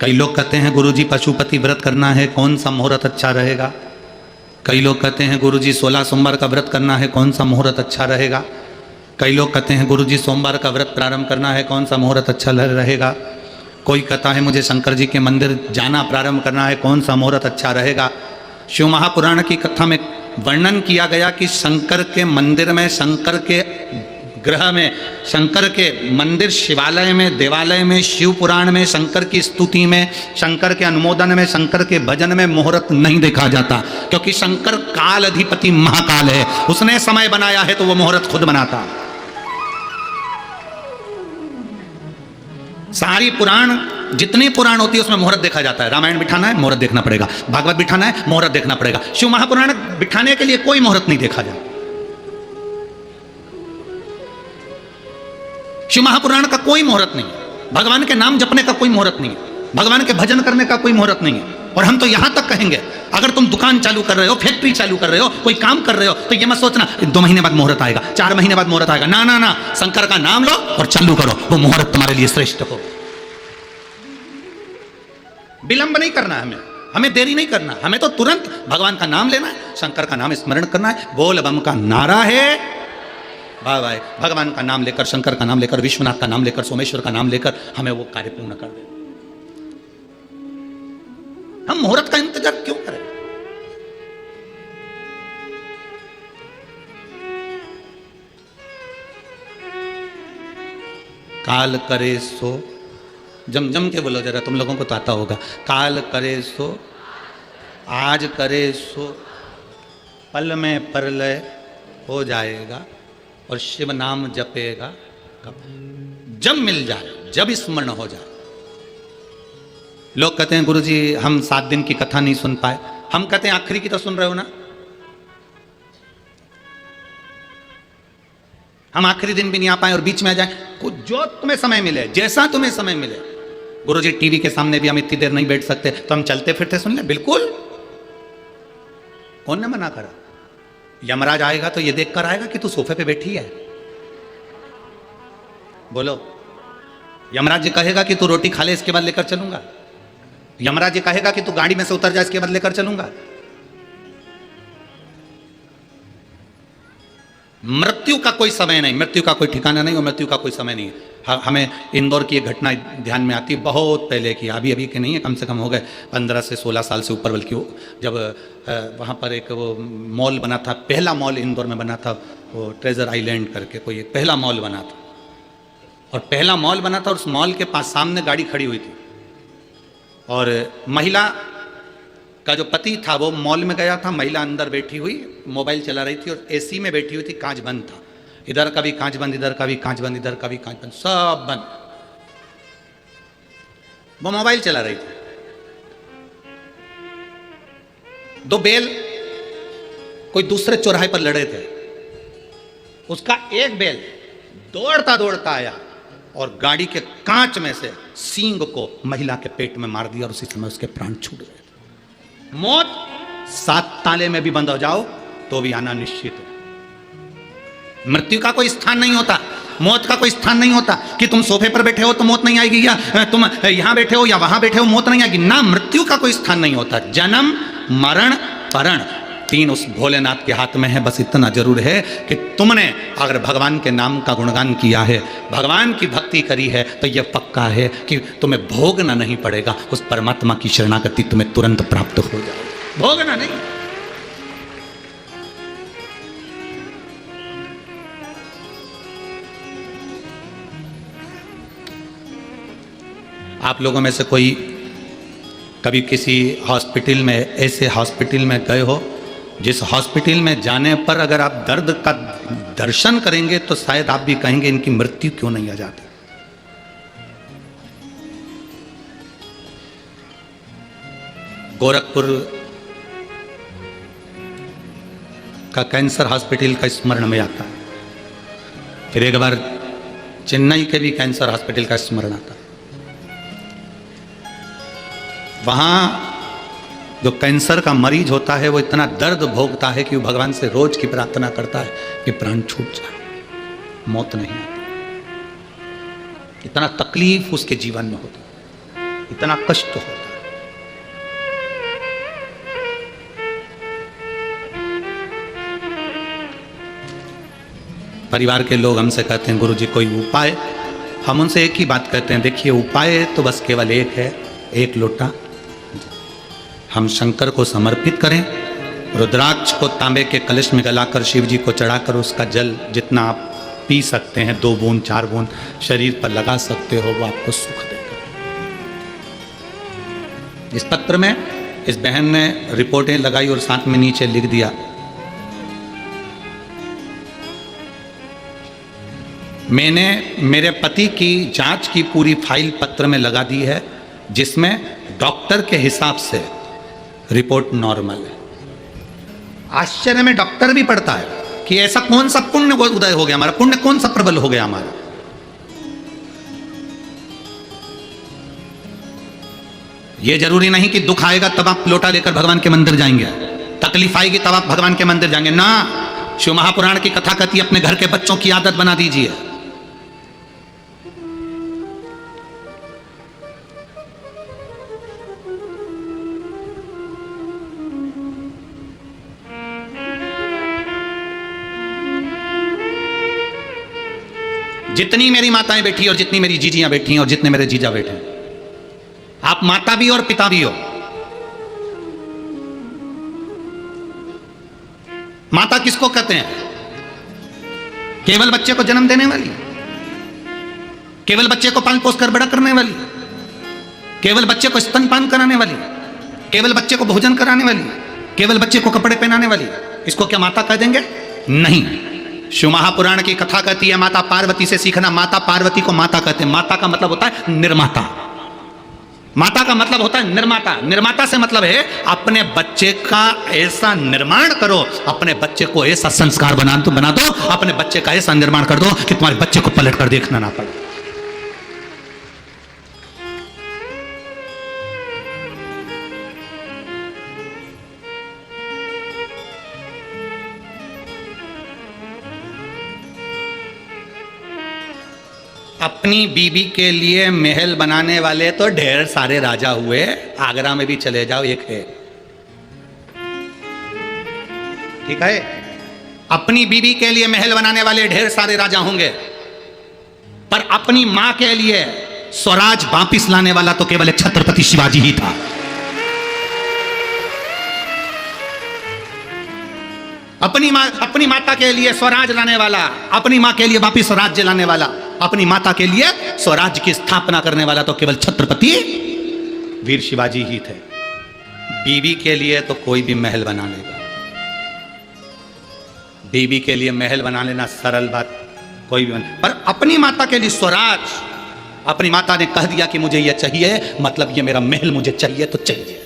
कई लोग कहते हैं गुरुजी पशुपति व्रत करना है, कौन सा मुहूर्त अच्छा रहेगा। कई लोग कहते हैं गुरुजी 16 सोमवार का व्रत करना है, कौन सा मुहूर्त अच्छा रहेगा। कई लोग कहते हैं गुरुजी सोमवार का व्रत प्रारंभ करना है, कौन सा मुहूर्त अच्छा रहेगा। कोई कहता है मुझे शंकर जी के मंदिर जाना प्रारंभ करना है, कौन सा मुहूर्त अच्छा रहेगा। शिव महापुराण की कथा में वर्णन किया गया कि शंकर के मंदिर में, शंकर के ग्रह में, शंकर के मंदिर शिवालय में, देवालय में, शिव पुराण में, शंकर की स्तुति में, शंकर के अनुमोदन में, शंकर के भजन में मुहूर्त नहीं देखा जाता, क्योंकि शंकर काल अधिपति महाकाल है। उसने समय बनाया है तो वो मुहूर्त खुद बनाता। सारी पुराण, जितनी पुराण होती है उसमें मुहूर्त देखा जाता है। रामायण बिठाना है मुहूर्त देखना पड़ेगा, भागवत बिठाना है मुहूर्त देखना पड़ेगा। शिव महापुराण बिठाने के लिए कोई मुहूर्त नहीं देखा जाता। शिव महापुराण का कोई मुहूर्त नहीं है, भगवान के नाम जपने का कोई मुहूर्त नहीं है, भगवान के भजन करने का कोई मुहूर्त नहीं है। और हम तो यहां तक कहेंगे, अगर तुम दुकान चालू कर रहे हो, फैक्ट्री चालू कर रहे हो, कोई काम कर रहे हो, तो ये मत सोचना 2 महीने बाद मुहूर्त आएगा, 4 महीने बाद मुहूर्त आएगा। ना ना ना, शंकर का नाम लो और चालू करो, वो मुहूर्त तुम्हारे लिए श्रेष्ठ हो। विलंब नहीं करना है हमें देरी नहीं करना, हमें तो तुरंत भगवान का नाम लेना है, शंकर का नाम स्मरण करना है। बोल बम का नारा है, वाह भाई, भगवान का नाम लेकर, शंकर का नाम लेकर, विश्वनाथ का नाम लेकर, सोमेश्वर का नाम लेकर हमें वो कार्य पूर्ण कर दे। हम मुहूर्त का इंतजार क्यों करें? काल करे सो, जम के बोलो जरा, तुम लोगों को तो आता होगा। काल करे सो, आज करे सो, पल में प्रलय हो जाएगा, और शिव नाम जपेगा कब? जब मिल जाए, जब स्मरण हो जाए। लोग कहते हैं गुरुजी हम 7 दिन की कथा नहीं सुन पाए। हम कहते हैं आखिरी की तो सुन रहे हो ना। हम आखिरी दिन भी नहीं आ पाए और बीच में आ जाए, जो तुम्हें समय मिले, जैसा तुम्हें समय मिले। गुरुजी टीवी के सामने भी हम इतनी देर नहीं बैठ सकते, तो हम चलते फिरते सुन ले। बिल्कुल, कौन ने मना करा? यमराज आएगा तो ये देखकर आएगा कि तू सोफे पे बैठी है। बोलो, यमराज जी कहेगा कि तू रोटी खा ले इसके बाद लेकर चलूंगा? यमराज जी कहेगा कि तू गाड़ी में से उतर जा इसके बाद लेकर चलूंगा? मृत्यु का कोई समय नहीं, मृत्यु का कोई ठिकाना नहीं और मृत्यु का कोई समय नहीं है। हमें इंदौर की एक घटना ध्यान में आती है, बहुत पहले की, अभी अभी के नहीं है, कम से कम हो गए 15 से 16 साल से ऊपर, बल्कि जब वहाँ पर एक वो मॉल बना था, पहला मॉल इंदौर में बना था, वो ट्रेजर आइलैंड करके कोई एक पहला मॉल बना था। और पहला मॉल बना था और उस मॉल के पास सामने गाड़ी खड़ी हुई थी, और महिला का जो पति था वो मॉल में गया था, महिला अंदर बैठी हुई मोबाइल चला रही थी और एसी में बैठी हुई थी, कांच बंद था, इधर का भी कांच बंद, इधर का भी कांच बंद, इधर का भी कांच बंद, सब बंद। वो मोबाइल चला रही थी। 2 बैल कोई दूसरे चौराहे पर लड़े थे, उसका एक बैल दौड़ता दौड़ता आया और गाड़ी के कांच में से सींग को महिला के पेट में मार दिया और उसी समय उसके प्राण छूट गए। मौत 7 ताले में भी बंद हो जाओ तो भी आना निश्चित है। मृत्यु का कोई स्थान नहीं होता, मौत का कोई स्थान नहीं होता कि तुम सोफे पर बैठे हो तो मौत नहीं आएगी, या तुम यहां बैठे हो या वहां बैठे हो मौत नहीं आएगी ना। मृत्यु का कोई स्थान नहीं होता। जन्म, मरण, परण, 3 उस भोलेनाथ के हाथ में है। बस इतना जरूर है कि तुमने अगर भगवान के नाम का गुणगान किया है, भगवान की भक्ति करी है, तो यह पक्का है कि तुम्हें भोगना नहीं पड़ेगा, उस परमात्मा की शरणागति तुम्हें तुरंत प्राप्त हो जाएगी, भोगना नहीं। आप लोगों में से कोई कभी किसी हॉस्पिटल में, ऐसे हॉस्पिटल में गए हो जिस हॉस्पिटल में जाने पर अगर आप दर्द का दर्शन करेंगे तो शायद आप भी कहेंगे इनकी मृत्यु क्यों नहीं आ जाती? गोरखपुर का कैंसर हॉस्पिटल का स्मरण में आता है, फिर एक बार चेन्नई के भी कैंसर हॉस्पिटल का स्मरण आता है। वहाँ जो कैंसर का मरीज होता है वो इतना दर्द भोगता है कि वो भगवान से रोज की प्रार्थना करता है कि प्राण छूट जाए, मौत नहीं आती। इतना तकलीफ उसके जीवन में होती। इतना कष्ट होता है। परिवार के लोग हमसे कहते हैं गुरुजी कोई उपाय। हम उनसे एक ही बात कहते हैं, देखिए उपाय तो बस केवल एक है, एक लोटा हम शंकर को समर्पित करें, रुद्राक्ष को तांबे के कलश में गलाकर शिव जी को चढ़ाकर उसका जल जितना आप पी सकते हैं, 2 बूंद 4 बूंद शरीर पर लगा सकते हो, वो आपको सुख देगा। इस पत्र में इस बहन ने रिपोर्टें लगाई और साथ में नीचे लिख दिया, मैंने मेरे पति की जांच की पूरी फाइल पत्र में लगा दी है, जिसमें डॉक्टर के हिसाब से रिपोर्ट नॉर्मल है। आश्चर्य में डॉक्टर भी पढ़ता है कि ऐसा कौन सा पुण्य उदय हो गया हमारा, पुण्य कौन सा प्रबल हो गया हमारा। यह जरूरी नहीं कि दुख आएगा तब आप लोटा लेकर भगवान के मंदिर जाएंगे, तकलीफ आएगी तब आप भगवान के मंदिर जाएंगे ना। शिव महापुराण की कथा कहती है अपने घर के बच्चों की आदत बना दीजिए। जितनी मेरी माताएं बैठी और जितनी मेरी जीजियां बैठी हैं और जितने मेरे जीजा बैठे हैं, आप माता भी और पिता भी हो। माता किसको कहते हैं? केवल बच्चे को जन्म देने वाली, केवल बच्चे को पाल पोस कर बड़ा करने वाली, केवल बच्चे को स्तनपान कराने वाली, केवल बच्चे को भोजन कराने वाली, केवल बच्चे को कपड़े पहनाने वाली, इसको क्या माता कह देंगे? नहीं। शिव महापुराण की कथा कहती है माता पार्वती से सीखना। माता पार्वती को माता कहते हैं। माता का मतलब होता है निर्माता। माता का मतलब होता है निर्माता। निर्माता से मतलब है अपने बच्चे का ऐसा निर्माण करो, अपने बच्चे को ऐसा संस्कार बना दो, अपने बच्चे का ऐसा निर्माण कर दो कि तुम्हारे बच्चे को पलट कर देखना ना पड़े। अपनी बीबी के लिए महल बनाने वाले तो ढेर सारे राजा हुए, आगरा में भी चले जाओ एक है, ठीक है। अपनी बीबी के लिए महल बनाने वाले ढेर सारे राजा होंगे, पर अपनी मां के लिए स्वराज वापिस लाने वाला तो केवल एक छत्रपति शिवाजी ही था। अपनी माता के लिए स्वराज लाने वाला, अपनी मां के लिए वापिस स्वराज्य लाने वाला, अपनी माता के लिए स्वराज्य की स्थापना करने वाला तो केवल छत्रपति वीर शिवाजी ही थे। बीवी के लिए तो कोई भी महल बना लेगा। बीवी के लिए महल बना लेना सरल बात, कोई भी पर अपनी माता के लिए स्वराज, अपनी माता ने कह दिया कि मुझे यह चाहिए, मतलब ये मेरा महल मुझे चाहिए तो चाहिए।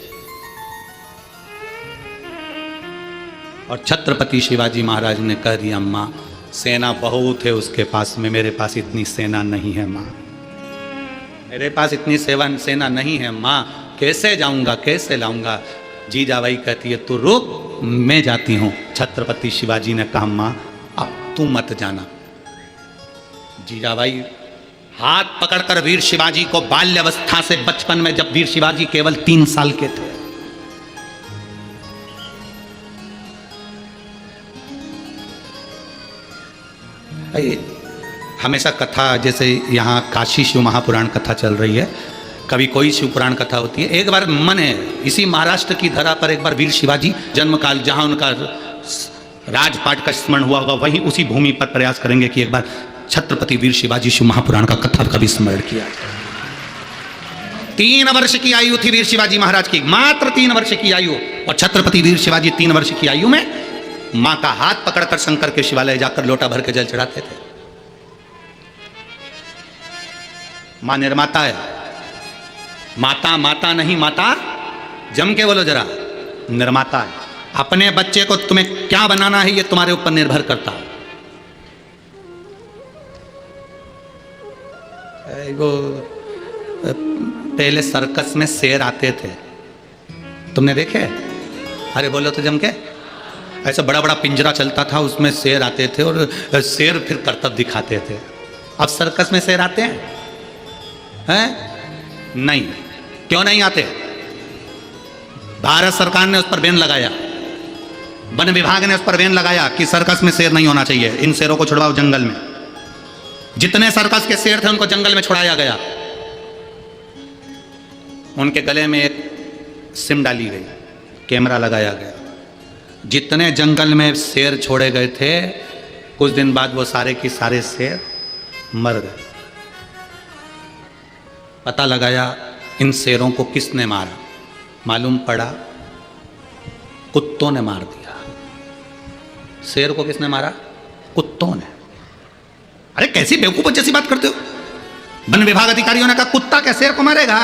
और छत्रपति शिवाजी महाराज ने कह दिया मां सेना बहुत है उसके पास में, मेरे पास इतनी सेना नहीं है मां, मेरे पास इतनी सेना नहीं है मां, कैसे जाऊंगा, कैसे लाऊंगा। जीजाबाई कहती है तू रुक, मैं जाती हूं। छत्रपति शिवाजी ने कहा मां अब तू मत जाना। जीजाबाई हाथ पकड़कर वीर शिवाजी को बाल्यावस्था से, बचपन में जब वीर शिवाजी केवल 3 साल के थे, हमेशा कथा, जैसे यहाँ काशी शिव महापुराण कथा चल रही है, कभी कोई शिव पुराण कथा होती है। एक बार मन है इसी महाराष्ट्र की धरा पर एक बार वीर शिवाजी जन्मकाल जहाँ उनका राजपाट का स्मरण हुआ होगा, वहीं उसी भूमि पर प्रयास करेंगे कि एक बार छत्रपति वीर शिवाजी शिव महापुराण का कथा कभी स्मरण किया। 3 वर्ष की आयु थी वीर शिवाजी महाराज की, मात्र 3 वर्ष की आयु, और छत्रपति वीर शिवाजी 3 वर्ष की आयु में मां का हाथ पकड़कर शंकर के शिवालय जाकर लोटा भर के जल चढ़ाते थे। मां निर्माता है। माता माता नहीं, माता जम के बोलो जरा, निर्माता है। अपने बच्चे को तुम्हें क्या बनाना है ये तुम्हारे ऊपर निर्भर करता है। वो पहले सर्कस में शेर आते थे, तुमने देखे? अरे बोलो तो जम के। ऐसा बड़ा बड़ा पिंजरा चलता था, उसमें शेर आते थे और शेर फिर करतब दिखाते थे। अब सर्कस में शेर आते हैं? नहीं, क्यों नहीं आते? भारत सरकार ने उस पर बैन लगाया, वन विभाग ने उस पर बैन लगाया कि सर्कस में शेर नहीं होना चाहिए, इन शेरों को छुड़वाओ जंगल में। जितने सर्कस के शेर थे उनको जंगल में छुड़ाया गया, उनके गले में एक सिम डाली गई, कैमरा लगाया गया। जितने जंगल में शेर छोड़े गए थे, कुछ दिन बाद वो सारे की सारे शेर मर गए। पता लगाया इन शेरों को किसने मारा, मालूम पड़ा कुत्तों ने मार दिया। शेर को किसने मारा? कुत्तों ने। अरे कैसी बेवकूफ जैसी बात करते हो? वन विभाग अधिकारियों ने कहा कुत्ता क्या शेर को मारेगा?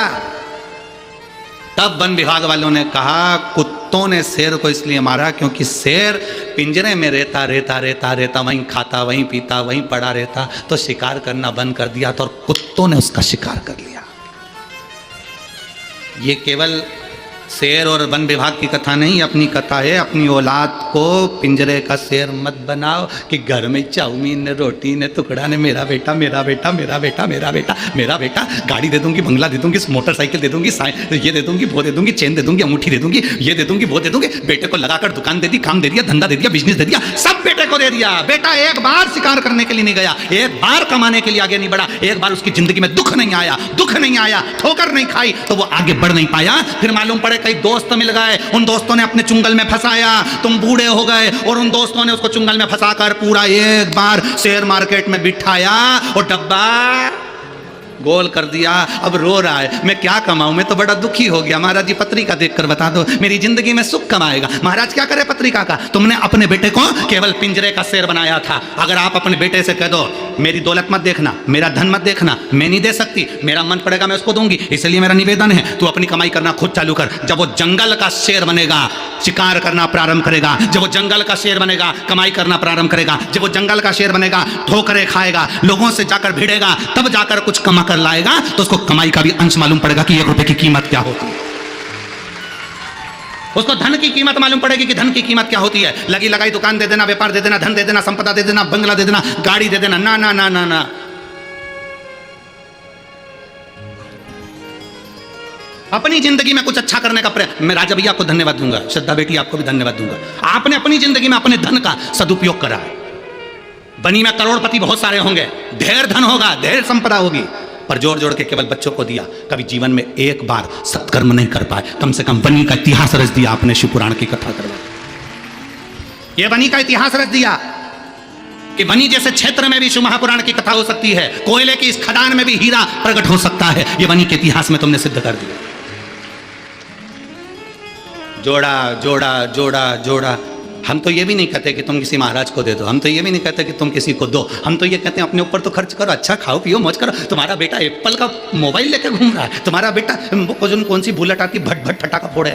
तब वन विभाग वालों ने कहा कुत्तों ने शेर को इसलिए मारा क्योंकि शेर पिंजरे में रहता रहता रहता रहता, वहीं खाता, वहीं पीता, वहीं पड़ा रहता, तो शिकार करना बंद कर दिया तो, और कुत्तों ने उसका शिकार कर लिया। ये केवल शेर और वन विभाग की कथा नहीं, अपनी कथा है। अपनी औलाद को पिंजरे का शेर मत बनाओ कि घर में चाउमीन ने, रोटी ने, टुकड़ा ने, मेरा बेटा मेरा बेटा मेरा बेटा मेरा बेटा मेरा बेटा, गाड़ी दे दूंगी, बंगला दे दूंगी, मोटरसाइकिल दे दूंगी, ये दे दूंगी, वो दे दूंगी, चेन दे दूंगी, अंगूठी दे दूंगी, ये दे दूंगी, वो दे दूंगी। बेटे को लगाकर दुकान दे दी, काम दे दिया, धंधा दे दिया, बिजनेस दे दिया, सब बेटे को दे दिया। बेटा एक बार शिकार करने के लिए नहीं गया, एक बार कमाने के लिए आगे नहीं बढ़ा, एक बार उसकी जिंदगी में दुख नहीं आया, दुख नहीं आया, ठोकर नहीं खाई, तो वो आगे बढ़ नहीं पाया। फिर मालूम पड़े कई दोस्त मिल गए, उन दोस्तों ने अपने चुंगल में फंसाया, तुम बूढ़े हो गए, और उन दोस्तों ने उसको चुंगल में फंसाकर पूरा एक बार शेयर मार्केट में बिठाया और डब्बा गोल कर दिया। अब रो रहा है, मैं क्या कमाऊं, मैं तो बड़ा दुखी हो गया। महाराज जी पत्रिका देखकर बता दो, मेरी जिंदगी में सुख कमाएगा। महाराज क्या करे पत्रिका का? तुमने अपने बेटे को केवल पिंजरे का शेर बनाया था। अगर आप अपने बेटे से कह दो मेरी दौलत मत देखना, मेरा धन मत देखना, मैं नहीं दे सकती, मेरा मन पड़ेगा मैं उसको दूंगी, इसलिए मेरा निवेदन है तू अपनी कमाई करना खुद चालू कर। जब वो जंगल का शेर बनेगा, शिकार करना प्रारंभ करेगा, जब वो जंगल का शेर बनेगा, कमाई करना प्रारंभ करेगा, जब वो जंगल का शेर बनेगा, ठोकरे खाएगा, लोगों से जाकर भिड़ेगा, तब जाकर कुछ कमा कर लाएगा, तो उसको कमाई का भी अंश मालूम पड़ेगा कि 1 रुपए की कीमत क्या होती है। उसको धन की कीमत मालूम पड़ेगी कि धन की कीमत क्या होती है। लगी लगाई दुकान दे देना, व्यापार दे देना, धन दे देना, संपदा दे देना, बंगला दे देना, गाड़ी दे देना, ना ना ना ना ना। अपनी जिंदगी में कुछ अच्छा करने का प्रयास। मैं राजा भैया आपको धन्यवाद दूंगा, श्रद्धा बेटी आपको भी धन्यवाद दूंगा। आपने अपनी जिंदगी में अपने धन का सदुपयोग करा है। बनी में करोड़पति बहुत सारे होंगे, ढेर धन होगा, ढेर संपदा होगी, पर जोड़ जोड़ के केवल बच्चों को दिया। कभी जीवन में एक बार सत्कर्म नहीं कर पाए। कम से कम बनी का इतिहास रच दिया आपने, शिव पुराण की कथा करवा। ये बनी का इतिहास रच दिया कि बनी जैसे क्षेत्र में भी शिव महापुराण की कथा हो सकती है, कोयले की इस खदान में भी हीरा प्रकट हो सकता है। ये बनी के इतिहास में तुमने सिद्ध कर दिया। जोड़ा जोड़ा जोड़ा जोड़ा। हम तो ये भी नहीं कहते कि तुम किसी महाराज को दे दो, हम तो ये भी नहीं कहते कि तुम किसी को दो, हम तो ये कहते हैं अपने ऊपर तो खर्च करो, अच्छा खाओ पियो मौज करो। तुम्हारा बेटा एप्पल का मोबाइल लेकर घूम रहा है, तुम्हारा बेटा कौन सी बुलेट आती भट भट फटाका फोड़े,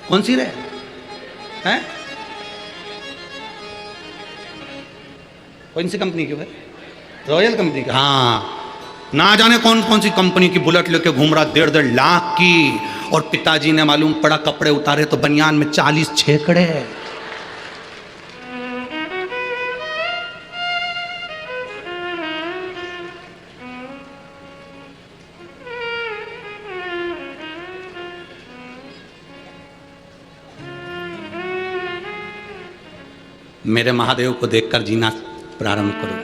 कौन सी रे हैं, कौन सी कंपनी की है? रॉयल कंपनी की। हाँ, ना जाने कौन कौन सी कंपनी की बुलेट लेके घूम रहा, 1.5 लाख की। और पिताजी ने मालूम पड़ा कपड़े उतारे तो बनियान में 40 छेकड़े। मेरे महादेव को देखकर जीना प्रारंभ करो।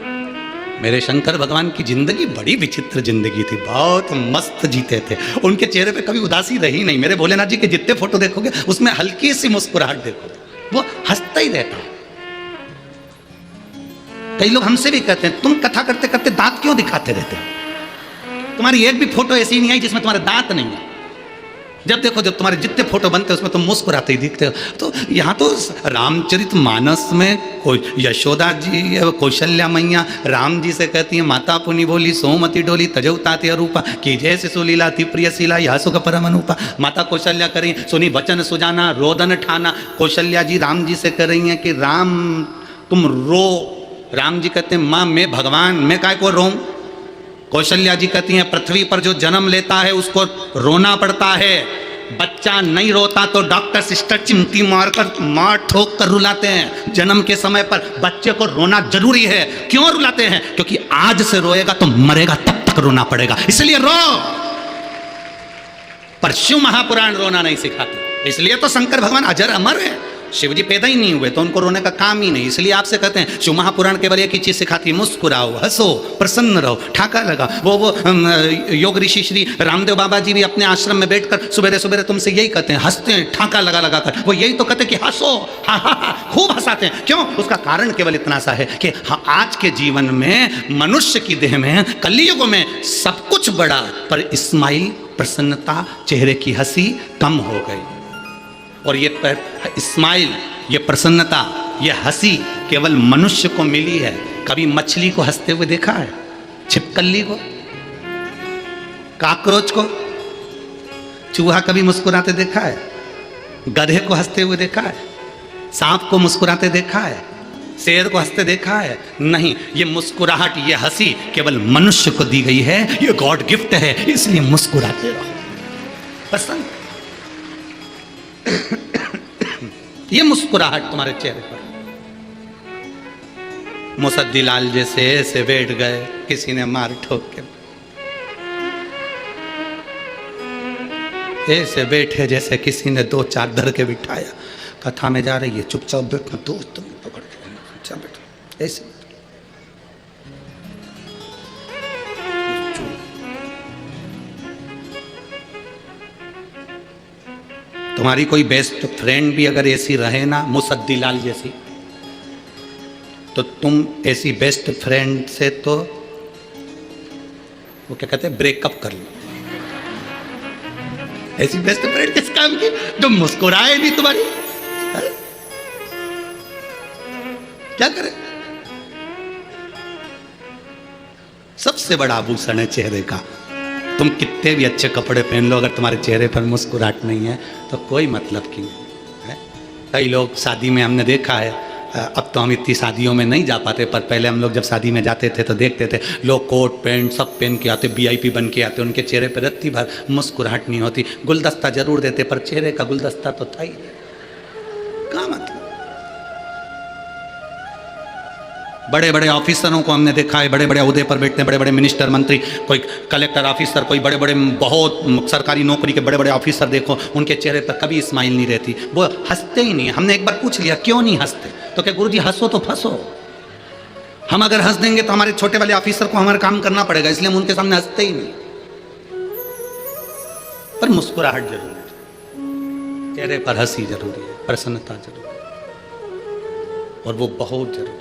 मेरे शंकर भगवान की जिंदगी बड़ी विचित्र जिंदगी थी, बहुत मस्त जीते थे। उनके चेहरे पे कभी उदासी रही नहीं। मेरे भोलेनाथ जी के जितने फोटो देखोगे उसमें हल्की सी मुस्कुराहट देखोगे, वो हंसता ही रहता है। कई लोग हमसे भी कहते हैं तुम कथा करते करते दांत क्यों दिखाते रहते हो? तुम्हारी एक भी फोटो ऐसी नहीं आई जिसमें तुम्हारे दांत नहीं है। जब देखो, जब तुम्हारे जितने फोटो बनते हैं उसमें तुम मुस्कुराते ही दिखते हो। तो यहाँ तो रामचरितमानस में यशोदा जी, कौशल्या मैया राम जी से कहती है माता पुनि बोली सोमति डोली तजौताते अरूपा की जैसे सुलीला थी प्रियशीला यह सुख परम अनुपा। माता कौशल्या करी सुनी वचन सुजाना रोदन ठाना। कौशल्या जी राम जी से कह रही हैं कि राम तुम रो। राम जी कहते हैं माँ मैं भगवान, मैं काय को रोऊं? कौशल्या जी कहती हैं पृथ्वी पर जो जन्म लेता है उसको रोना पड़ता है। बच्चा नहीं रोता तो डॉक्टर सिस्टर चिमटी मार ठोक कर रुलाते हैं। जन्म के समय पर बच्चे को रोना जरूरी है। क्यों रुलाते हैं? क्योंकि आज से रोएगा तो मरेगा, तब तक रोना पड़ेगा, इसलिए रो। पर शिव महापुराण रोना नहीं सिखाती। इसलिए तो शंकर भगवान अजर अमर है। शिव जी पैदा ही नहीं हुए तो उनको रोने का काम ही नहीं। इसलिए आपसे कहते हैं शिव महापुराण केवल एक ही चीज सिखाती है, मुस्कुराओ, हंसो, प्रसन्न रहो, ठाका लगा। वो योग ऋषि श्री रामदेव बाबा जी भी अपने आश्रम में बैठकर सुबह सुबह तुमसे यही कहते हैं, हंसते हैं ठाका लगा लगा कर। वो यही तो कहते हैं कि हंसो, हा हा हा, खूब हंसाते हैं। क्यों? उसका कारण केवल इतना सा है कि हाँ, आज के जीवन में मनुष्य की देह में कलियुग में सब कुछ बढ़ा पर स्माइल, प्रसन्नता, चेहरे की हंसी कम हो गई। और ये स्माइल, ये प्रसन्नता, ये हंसी केवल मनुष्य को मिली है। कभी मछली को हंसते हुए देखा है? छिपकली को, काकरोच को, चूहा कभी मुस्कुराते देखा है? गधे को हंसते हुए देखा है? सांप को मुस्कुराते देखा है? शेर को हंसते देखा है? नहीं। ये मुस्कुराहट, ये हंसी केवल मनुष्य को दी गई है। ये गॉड गिफ्ट है, इसलिए मुस्कुराते रहो। पसंद ये मुस्कुराहट तुम्हारे चेहरे पर। मुसद्दीलाल जैसे ऐसे बैठ गए, किसी ने मार ठोक के, ऐसे बैठे जैसे किसी ने दो चार धर के बिठाया। कथा में जा रही है, चुपचाप बैठना, दोस्त पकड़ के चुपचाप बैठो, ऐसे। तुम्हारी कोई बेस्ट फ्रेंड भी अगर ऐसी रहे ना, मुसद्दीलाल जैसी, तो तुम ऐसी बेस्ट फ्रेंड से तो वो क्या कहते हैं, ब्रेकअप कर लो। ऐसी बेस्ट फ्रेंड किस काम की जो मुस्कुराए नहीं तुम्हारी? क्या करे? सबसे बड़ा आभूषण है चेहरे का। तुम कितने भी अच्छे कपड़े पहन लो, अगर तुम्हारे चेहरे पर मुस्कुराहट नहीं है तो कोई मतलब की नहीं है। कई लोग शादी में हमने देखा है, अब तो हम इतनी शादियों में नहीं जा पाते, पर पहले हम लोग जब शादी में जाते थे तो देखते थे लोग कोट पैंट सब पहन के आते, वीआईपी बन के आते, उनके चेहरे पर रत्ती भर मुस्कुराहट नहीं होती। गुलदस्ता जरूर देते पर चेहरे का गुलदस्ता तो था ही। क्या मतलब? बड़े बड़े ऑफिसरों को हमने देखा है, बड़े बड़े ओहदे पर बैठते हैं, बड़े बड़े मिनिस्टर, मंत्री, कोई कलेक्टर ऑफिसर, कोई बड़े बड़े बहुत सरकारी नौकरी के बड़े बड़े ऑफिसर देखो, उनके चेहरे पर कभी स्माइल नहीं रहती, वो हंसते ही नहीं। हमने एक बार पूछ लिया क्यों नहीं हंसते, तो क्या गुरुजी हंसो तो फंसो। हम अगर हंस देंगे तो हमारे छोटे वाले ऑफिसर को हमारा काम करना पड़ेगा, इसलिए हम उनके सामने हंसते ही नहीं। पर मुस्कुराहट जरूरी है, चेहरे पर हंसी जरूरी है, प्रसन्नता जरूरी है, और वो बहुत जरूरी है।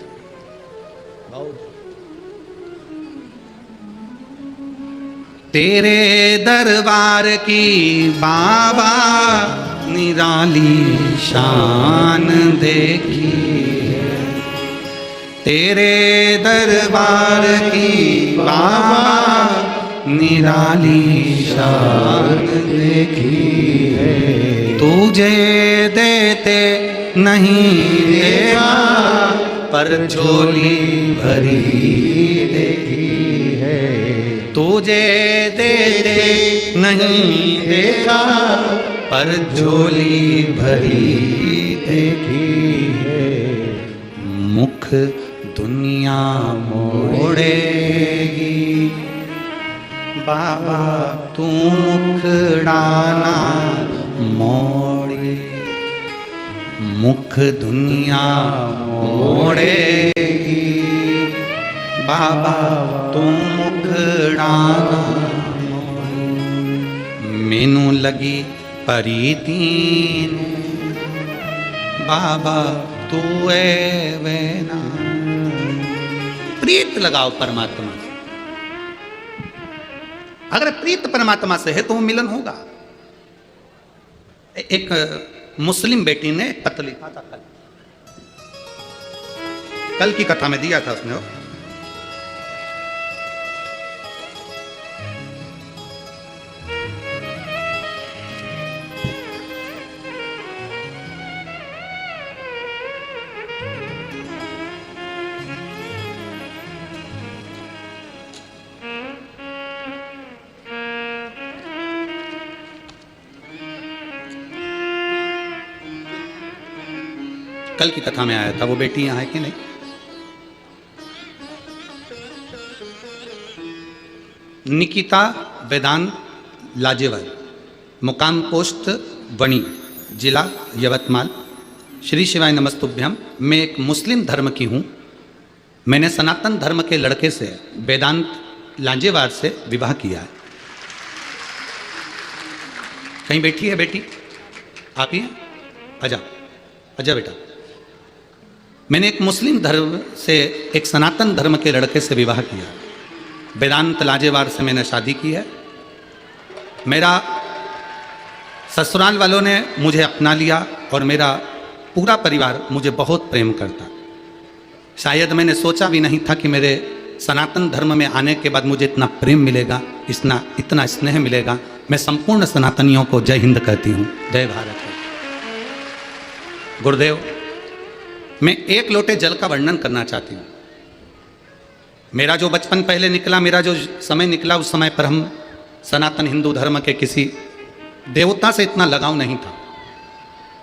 तेरे दरबार की बाबा निराली शान देखी है, तेरे दरबार की बाबा निराली शान देखी है। तुझे देते नहीं देगा पर झोली भरी देखी है। तुझे देते नहीं देगा पर झोली भरी देखी है। मुख दुनिया मोड़ेगी बाबा तू मुखड़ाना मोड़े। मुख दुनिया मोड़ेगी बाबा तू मुखड़ाना मोड़े। मैनू लगी परीतीन बाबा तू है वेना। प्रीत लगाओ परमात्मा से। अगर प्रीत परमात्मा से है तो वो मिलन होगा। एक मुस्लिम बेटी ने पत्र लिखा था, कल की कथा में दिया था उसने। कल की कथा में आया था। वो बेटी यहाँ है कि नहीं? निकिता वेदांत लाजेवाल, मुकाम पोस्ट वणी, जिला यवतमाल। श्री शिवाय नमस्तुभ्यम। मैं एक मुस्लिम धर्म की हूँ। मैंने सनातन धर्म के लड़के से, वेदांत लांजेवार से विवाह किया है। कहीं बैठी है बेटी? आप ही? आजा आजा बेटा। मैंने एक मुस्लिम धर्म से, एक सनातन धर्म के लड़के से विवाह किया। वेदांत लांजेवार से मैंने शादी की है। मेरा ससुराल वालों ने मुझे अपना लिया और मेरा पूरा परिवार मुझे बहुत प्रेम करता। शायद मैंने सोचा भी नहीं था कि मेरे सनातन धर्म में आने के बाद मुझे इतना प्रेम मिलेगा, इतना स्नेह मिलेगा। मैं संपूर्ण सनातनियों को जय हिंद कहती हूँ, जय भारत। गुरुदेव, मैं एक लोटे जल का वर्णन करना चाहती हूँ। मेरा जो बचपन पहले निकला, मेरा जो समय निकला, उस समय पर हम सनातन हिंदू धर्म के किसी देवता से इतना लगाव नहीं था,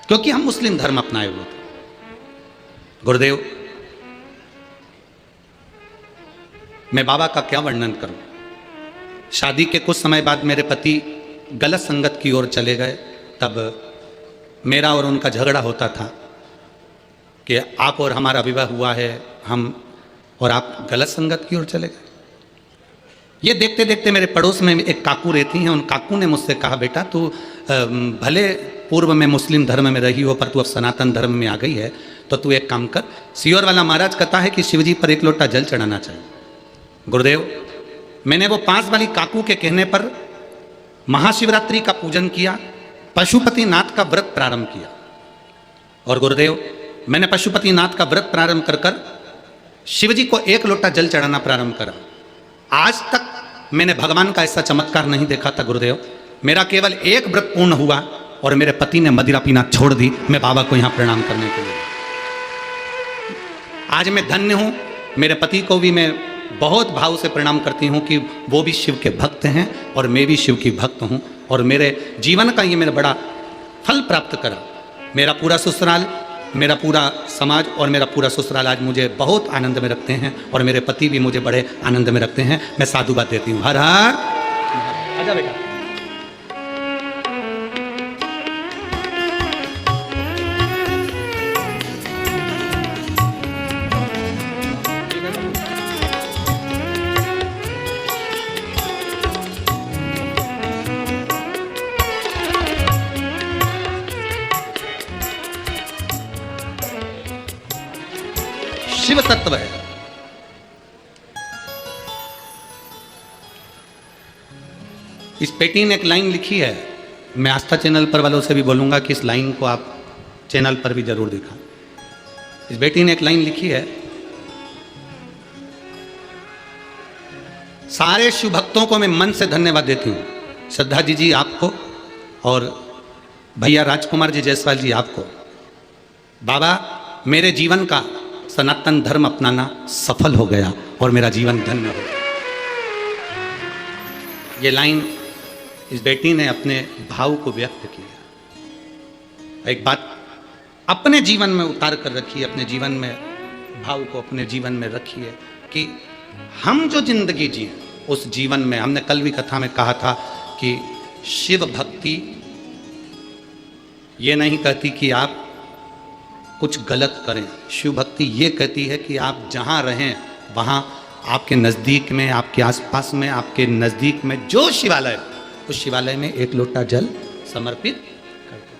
क्योंकि हम मुस्लिम धर्म अपनाए हुए थे। गुरुदेव, मैं बाबा का क्या वर्णन करूं। शादी के कुछ समय बाद मेरे पति गलत संगत की ओर चले गए। तब मेरा और उनका झगड़ा होता था कि आप और हमारा विवाह हुआ है, हम और आप गलत संगत की ओर चले गए। ये देखते देखते मेरे पड़ोस में एक काकू रहती हैं। उन काकू ने मुझसे कहा, बेटा तू भले पूर्व में मुस्लिम धर्म में रही हो, पर तू अब सनातन धर्म में आ गई है, तो तू एक काम कर, सियोर वाला महाराज कहता है कि शिवजी पर एक लोटा जल चढ़ाना चाहिए। गुरुदेव, मैंने वो पास वाली काकू के कहने पर महाशिवरात्रि का पूजन किया, पशुपतिनाथ का व्रत प्रारंभ किया। और गुरुदेव, मैंने पशुपतिनाथ का व्रत प्रारंभ कर कर शिवजी को एक लोटा जल चढ़ाना प्रारंभ करा। आज तक मैंने भगवान का ऐसा चमत्कार नहीं देखा था। गुरुदेव, मेरा केवल एक व्रत पूर्ण हुआ और मेरे पति ने मदिरा पीना छोड़ दी। मैं बाबा को यहाँ प्रणाम करने के लिए आज मैं धन्य हूँ। मेरे पति को भी मैं बहुत भाव से प्रणाम करती हूँ कि वो भी शिव के भक्त हैं और मैं भी शिव की भक्त हूँ। और मेरे जीवन का ये मेरा बड़ा फल प्राप्त करा। मेरा पूरा ससुराल, मेरा पूरा समाज और मेरा पूरा ससुराल आज मुझे बहुत आनंद में रखते हैं और मेरे पति भी मुझे बड़े आनंद में रखते हैं। मैं साधुवाद देती हूँ। हर हर। आजा बेटा। शिव तत्व है। इस पेटी ने एक लाइन लिखी है। मैं आस्था चैनल पर वालों से भी बोलूंगा कि इस लाइन को आप चैनल पर भी जरूर दिखाएं। इस बेटी ने एक लाइन लिखी है, सारे शिव भक्तों को मैं मन से धन्यवाद देती हूं। श्रद्धा जी आपको और भैया राजकुमार जी जायसवाल जी आपको। बाबा, मेरे जीवन का सनातन धर्म अपनाना सफल हो गया और मेरा जीवन धन्य हो गया। ये लाइन इस बेटी ने अपने भाव को व्यक्त किया। एक बात अपने जीवन में उतार कर रखिए, अपने जीवन में भाव को अपने जीवन में रखिए कि हम जो जिंदगी जिए उस जीवन में, हमने कल भी कथा में कहा था कि शिव भक्ति ये नहीं कहती कि आप कुछ गलत करें। शिव भक्ति ये कहती है कि आप जहाँ रहें वहाँ आपके नज़दीक में, आपके आसपास में, आपके नज़दीक में जो शिवालय, उस शिवालय में एक लोटा जल समर्पित कर दो।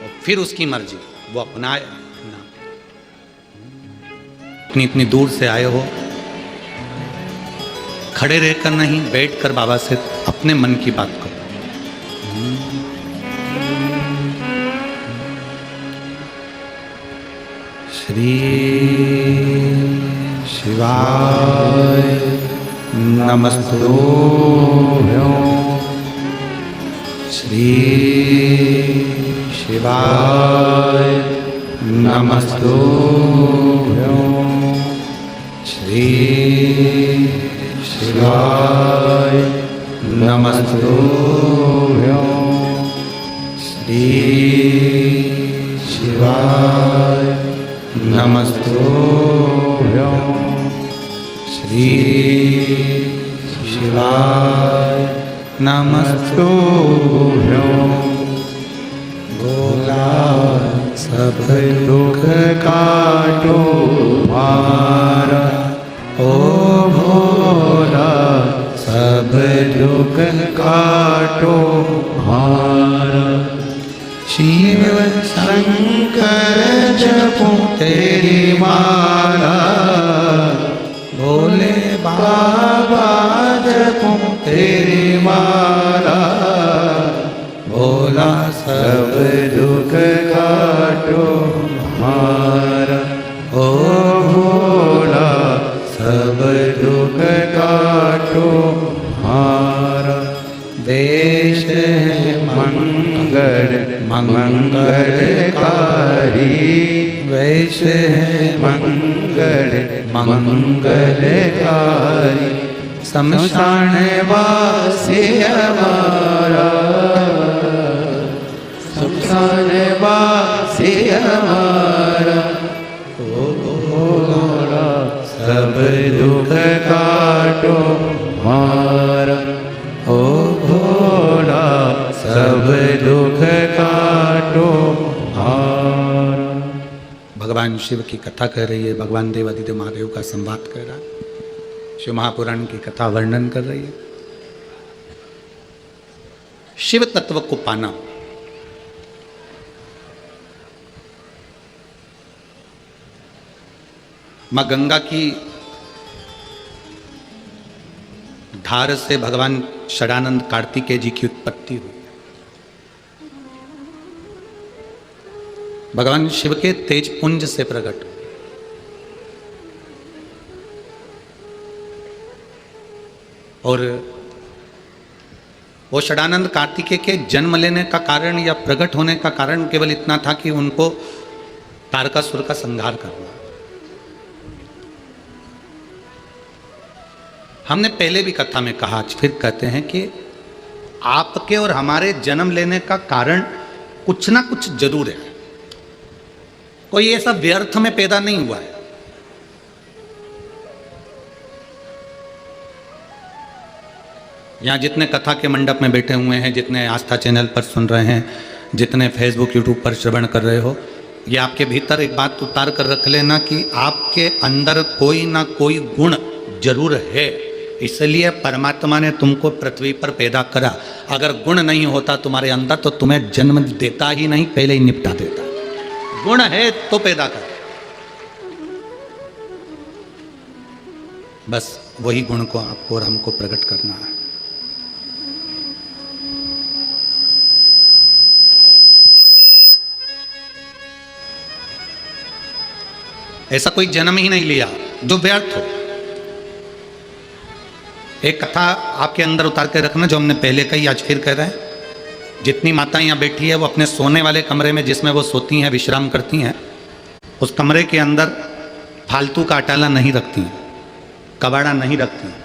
और फिर उसकी मर्जी, वो अपनाए ना। इतनी दूर से आए हो, खड़े रहकर नहीं, बैठकर बाबा से अपने मन की बात करो। श्री शिवाय नमस्तुभ्यं। श्री शिवाय नमस्तुभ्यं। श्री शिवाय नमस्तुभ्यं। श्री शिवाय नमस्तुभ्यं। श्री शिवाय नमस्तुभ्यं। भोला सब दुख काटो मारा, ओ भोला सब दुख काटो मारा। शिव शंकर जपो तेरी माला, भोले बाबा जपो तेरी माला। भोला सब दुख काटो हमारा, ओ भोला सब दुख काटो हमारा। देश है मंगल मंगलकारी, वेश है मंगल मंगलकारी। शमशान वासी हमारा, शमशान वासी हमारा। ओ भोला सब दुख काटो हमारा, ओ भोला सब दुख काटो हमारा। भगवान शिव की कथा कर रही है, भगवान देवादिदेव महादेव का संवाद कर रहा है, शिव महापुराण की कथा वर्णन कर रही है। शिव तत्व को पाना, मां गंगा की धार से भगवान षडानंद कार्तिकेय जी की उत्पत्ति हुई। भगवान शिव के तेज पुंज से प्रकट। और वो षडानंद कार्तिकेय के जन्म लेने का कारण या प्रकट होने का कारण केवल इतना था कि उनको तारकासुर का संहार करना। हमने पहले भी कथा में कहा, आज फिर कहते हैं कि आपके और हमारे जन्म लेने का कारण कुछ ना कुछ जरूर है। कोई ऐसा व्यर्थ में पैदा नहीं हुआ है। यहाँ जितने कथा के मंडप में बैठे हुए हैं, जितने आस्था चैनल पर सुन रहे हैं, जितने फेसबुक यूट्यूब पर श्रवण कर रहे हो, ये आपके भीतर एक बात उतार कर रख लेना कि आपके अंदर कोई ना कोई गुण जरूर है। इसलिए परमात्मा ने तुमको पृथ्वी पर पैदा करा। अगर गुण नहीं होता तुम्हारे अंदर तो तुम्हें जन्म देता ही नहीं, पहले ही निपटा देता। गुण है तो पैदा कर, बस वही गुण को आपको और हमको प्रकट करना है। ऐसा कोई जन्म ही नहीं लिया जो व्यर्थ हो। एक कथा आपके अंदर उतार के रखना, जो हमने पहले कही, आज फिर कह रहे हैं। जितनी माताएं यहाँ बैठी है वो अपने सोने वाले कमरे में, जिसमें वो सोती हैं, विश्राम करती हैं, उस कमरे के अंदर फालतू का अटाला नहीं रखती हैं, कबाड़ा नहीं रखती हैं,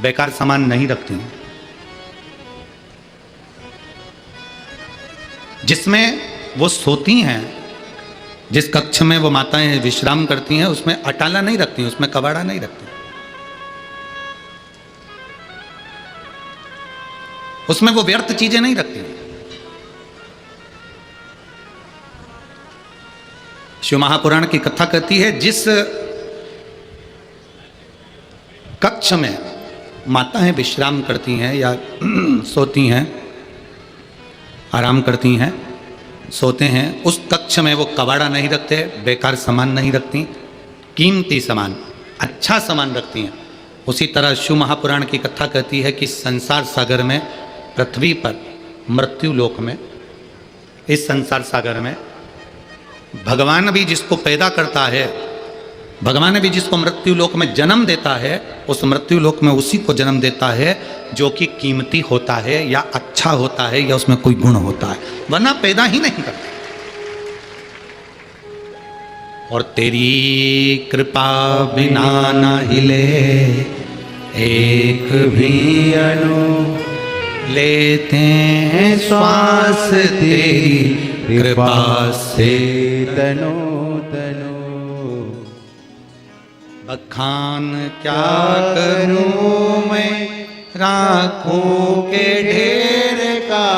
बेकार सामान नहीं रखती हैं। जिसमें वो सोती हैं, जिस कक्ष में वो माताएं विश्राम करती हैं, उसमें अटाला नहीं रखती हैं, उसमें कबाड़ा नहीं रखती, उसमें वो व्यर्थ चीजें नहीं रखती। शिव महापुराण की कथा कहती है, जिस कक्ष में माताएं विश्राम करती हैं या सोती हैं, आराम करती हैं, सोते हैं, उस कक्ष में वो कबाड़ा नहीं रखते, बेकार सामान नहीं रखती, कीमती सामान, अच्छा सामान रखती हैं। उसी तरह शिव महापुराण की कथा कहती है कि संसार सागर में, पृथ्वी पर, मृत्यु लोक में, इस संसार सागर में भगवान भी जिसको पैदा करता है, भगवान भी जिसको मृत्यु लोक में जन्म देता है, उस मृत्यु लोक में उसी को जन्म देता है जो कि कीमती होता है या अच्छा होता है या उसमें कोई गुण होता है, वरना पैदा ही नहीं करता। और तेरी कृपा बिना न हिले एक भी अणु, लेते हैं श्वास तेरी कृपा से तनो तनो। बखान क्या करूं मैं राखों के ढेर का,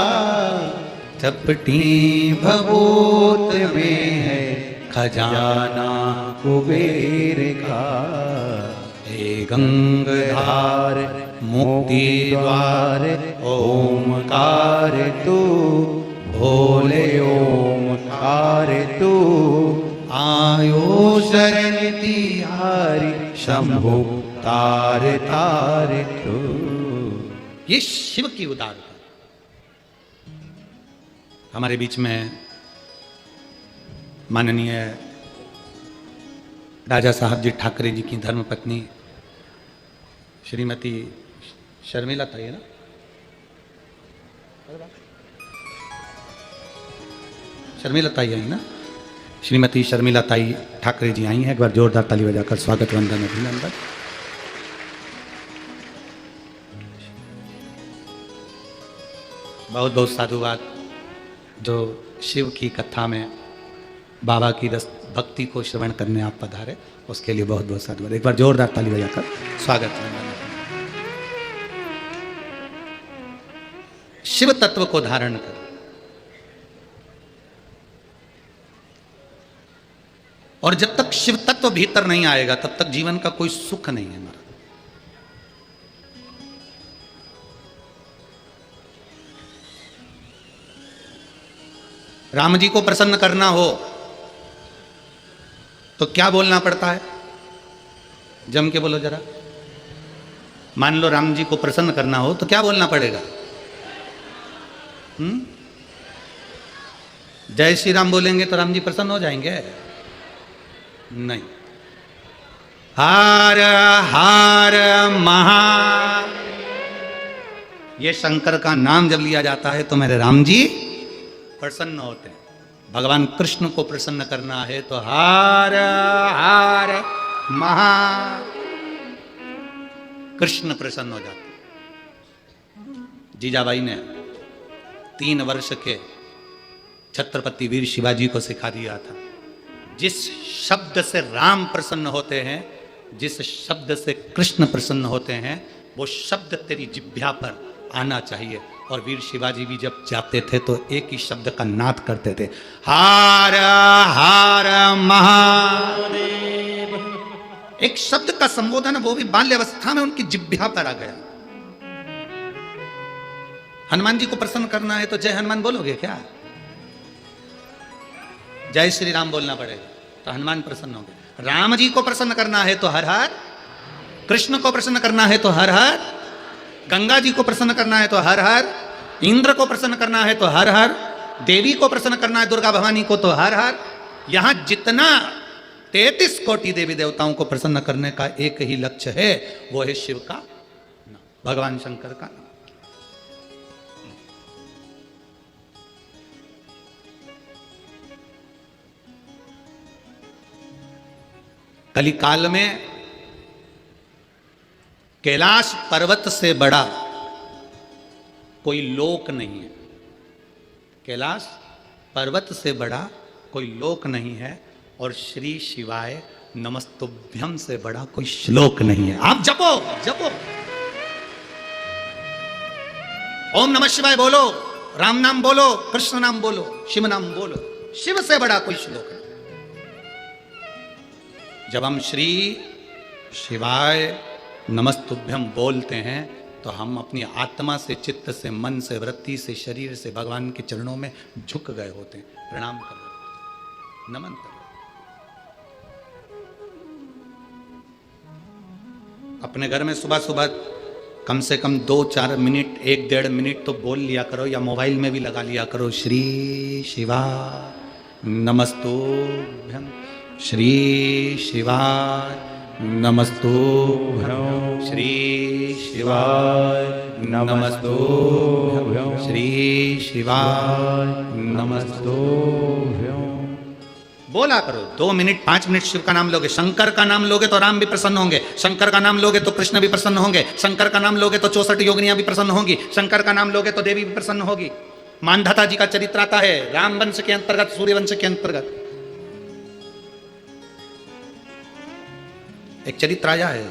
चपटी भभूत में है खजाना कुबेर का। हे गंगाधार मुक्ति द्वार ओमकार तू, भोले ओमकार तू। आयो शरण तिहारी शंभु तार तार तू। ये शिव की उदारता। हमारे बीच में माननीय राजा साहब जी ठाकरे जी की धर्मपत्नी श्रीमती शर्मिला ताई है ना, शर्मिला ताई आई ना, श्रीमती शर्मिला ताई ठाकरे जी आई हैं। एक बार जोरदार ताली बजाकर स्वागत वंदन अभिनंदन। बहुत बहुत साधुवाद जो शिव की कथा में बाबा की रस भक्ति को श्रवण करने आप पधारे, उसके लिए बहुत बहुत साधुवाद। एक बार जोरदार ताली बजाकर स्वागत वंदन। शिव तत्व को धारण कर, और जब तक शिव तत्व भीतर नहीं आएगा तब तक जीवन का कोई सुख नहीं है हमारा। राम जी को प्रसन्न करना हो तो क्या बोलना पड़ता है? जम के बोलो जरा। मान लो राम जी को प्रसन्न करना हो तो क्या बोलना पड़ेगा? जय श्री राम बोलेंगे तो राम जी प्रसन्न हो जाएंगे? नहीं। हार हार महा, ये शंकर का नाम जब लिया जाता है तो मेरे राम जी प्रसन्न होते हैं। भगवान कृष्ण को प्रसन्न करना है तो हार हार महा, कृष्ण प्रसन्न हो जाते। जीजाबाई ने 3 वर्ष के छत्रपति वीर शिवाजी को सिखा दिया था, जिस शब्द से राम प्रसन्न होते हैं, जिस शब्द से कृष्ण प्रसन्न होते हैं, वो शब्द तेरी जिह्वा पर आना चाहिए। और वीर शिवाजी भी जब जाते थे तो एक ही शब्द का नाद करते थे, हार हार महादेव। एक शब्द का संबोधन, वो भी बाल्यावस्था में उनकी जिह्वा पर आ गया। हनुमान जी को प्रसन्न करना है तो जय हनुमान बोलोगे क्या? जय श्री राम बोलना पड़ेगा तो हनुमान प्रसन्न होंगे। राम जी को प्रसन्न करना है तो हर हर, कृष्ण को प्रसन्न करना है तो हर हर, गंगा जी को प्रसन्न करना है तो हर हर, इंद्र को प्रसन्न करना है तो हर हर, देवी को प्रसन्न करना है दुर्गा भवानी को तो हर हर। यहां जितना 33 कोटि देवी देवताओं को प्रसन्न करने का एक ही लक्ष्य है, वो है शिव का नाम, भगवान शंकर का नाम। कलिकाल में कैलाश पर्वत से बड़ा कोई लोक नहीं है। कैलाश पर्वत से बड़ा कोई लोक नहीं है, और श्री शिवाय नमस्तुभ्यम से बड़ा कोई श्लोक नहीं है। आप जपो जपो, ओम नमः शिवाय बोलो, राम नाम बोलो, कृष्ण नाम बोलो, शिव नाम बोलो, शिव से बड़ा कोई श्लोक नहीं। जब हम श्री शिवाय नमस्तुभ्यम बोलते हैं तो हम अपनी आत्मा से, चित्त से, मन से, वृत्ति से, शरीर से भगवान के चरणों में झुक गए होते हैं, प्रणाम कर रहे, नमन कर रहे। अपने घर में सुबह सुबह कम से कम 2-4 मिनट, 1-1.5 मिनट तो बोल लिया करो, या मोबाइल में भी लगा लिया करो, श्री शिवा नमस्तुभ्यम, श्री शिवाय नमस्तुभ्यं, श्री शिवाय नमस्तुभ्यं, श्री शिवाय नमस्तुभ्यं। बोला करो 2 मिनट 5 मिनट शिव का नाम लोगे, शंकर का नाम लोगे तो राम भी प्रसन्न होंगे, शंकर का नाम लोगे तो कृष्ण भी प्रसन्न होंगे, शंकर का नाम लोगे तो 64 योगिनियां भी प्रसन्न होंगी, शंकर का नाम लोगे तो देवी भी प्रसन्न होगी। मानधाता जी का चरित्र आता है राम वंश के अंतर्गत, सूर्य वंश के अंतर्गत। एक चरित्र आया है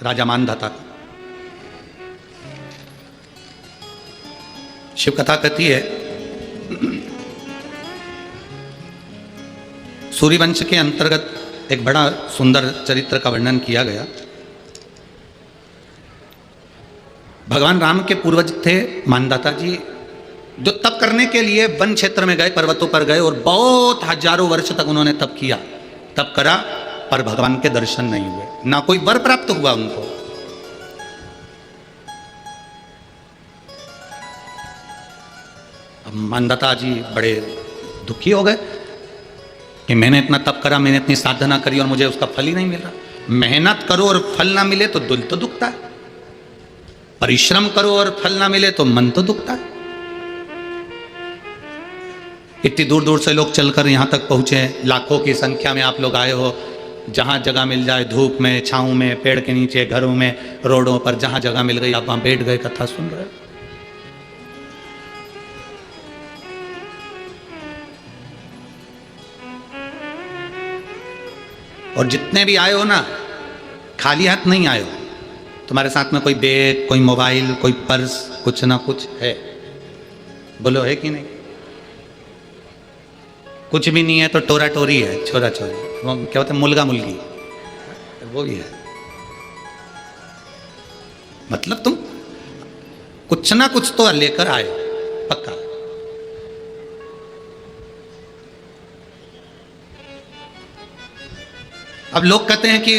राजा मानधाता का। शिव कथा कहती है सूर्यवंश के अंतर्गत एक बड़ा सुंदर चरित्र का वर्णन किया गया। भगवान राम के पूर्वज थे मानधाता जी, जो तप करने के लिए वन क्षेत्र में गए, पर्वतों पर गए और बहुत हजारों वर्ष तक उन्होंने तप किया, तप करा, पर भगवान के दर्शन नहीं हुए, ना कोई वर प्राप्त हुआ उनको। अब मानधाता जी बड़े दुखी हो गए कि मैंने इतना तप करा, मैंने इतनी साधना करी और मुझे उसका फल ही नहीं मिल रहा। मेहनत करो और फल ना मिले तो दिल तो दुखता है, परिश्रम करो और फल ना मिले तो मन तो दुखता है। इतनी दूर दूर से लोग चलकर यहाँ तक पहुँचे, लाखों की संख्या में आप लोग आए हो, जहाँ जगह मिल जाए, धूप में, छाँव में, पेड़ के नीचे, घरों में, रोडों पर, जहाँ जगह मिल गई आप वहाँ बैठ गए, कथा सुन रहे हो। और जितने भी आए हो ना, खाली हाथ नहीं आए हो, तुम्हारे साथ में कोई बैग, कोई मोबाइल, कोई पर्स, कुछ ना कुछ है। बोलो है कि नहीं? कुछ भी नहीं है तो टोरा टोरी है, छोरा छोरी, वो क्या होता है, मुलगा मुलगी, वो भी है। मतलब तुम कुछ ना कुछ तो लेकर आए, पक्का। अब लोग कहते हैं कि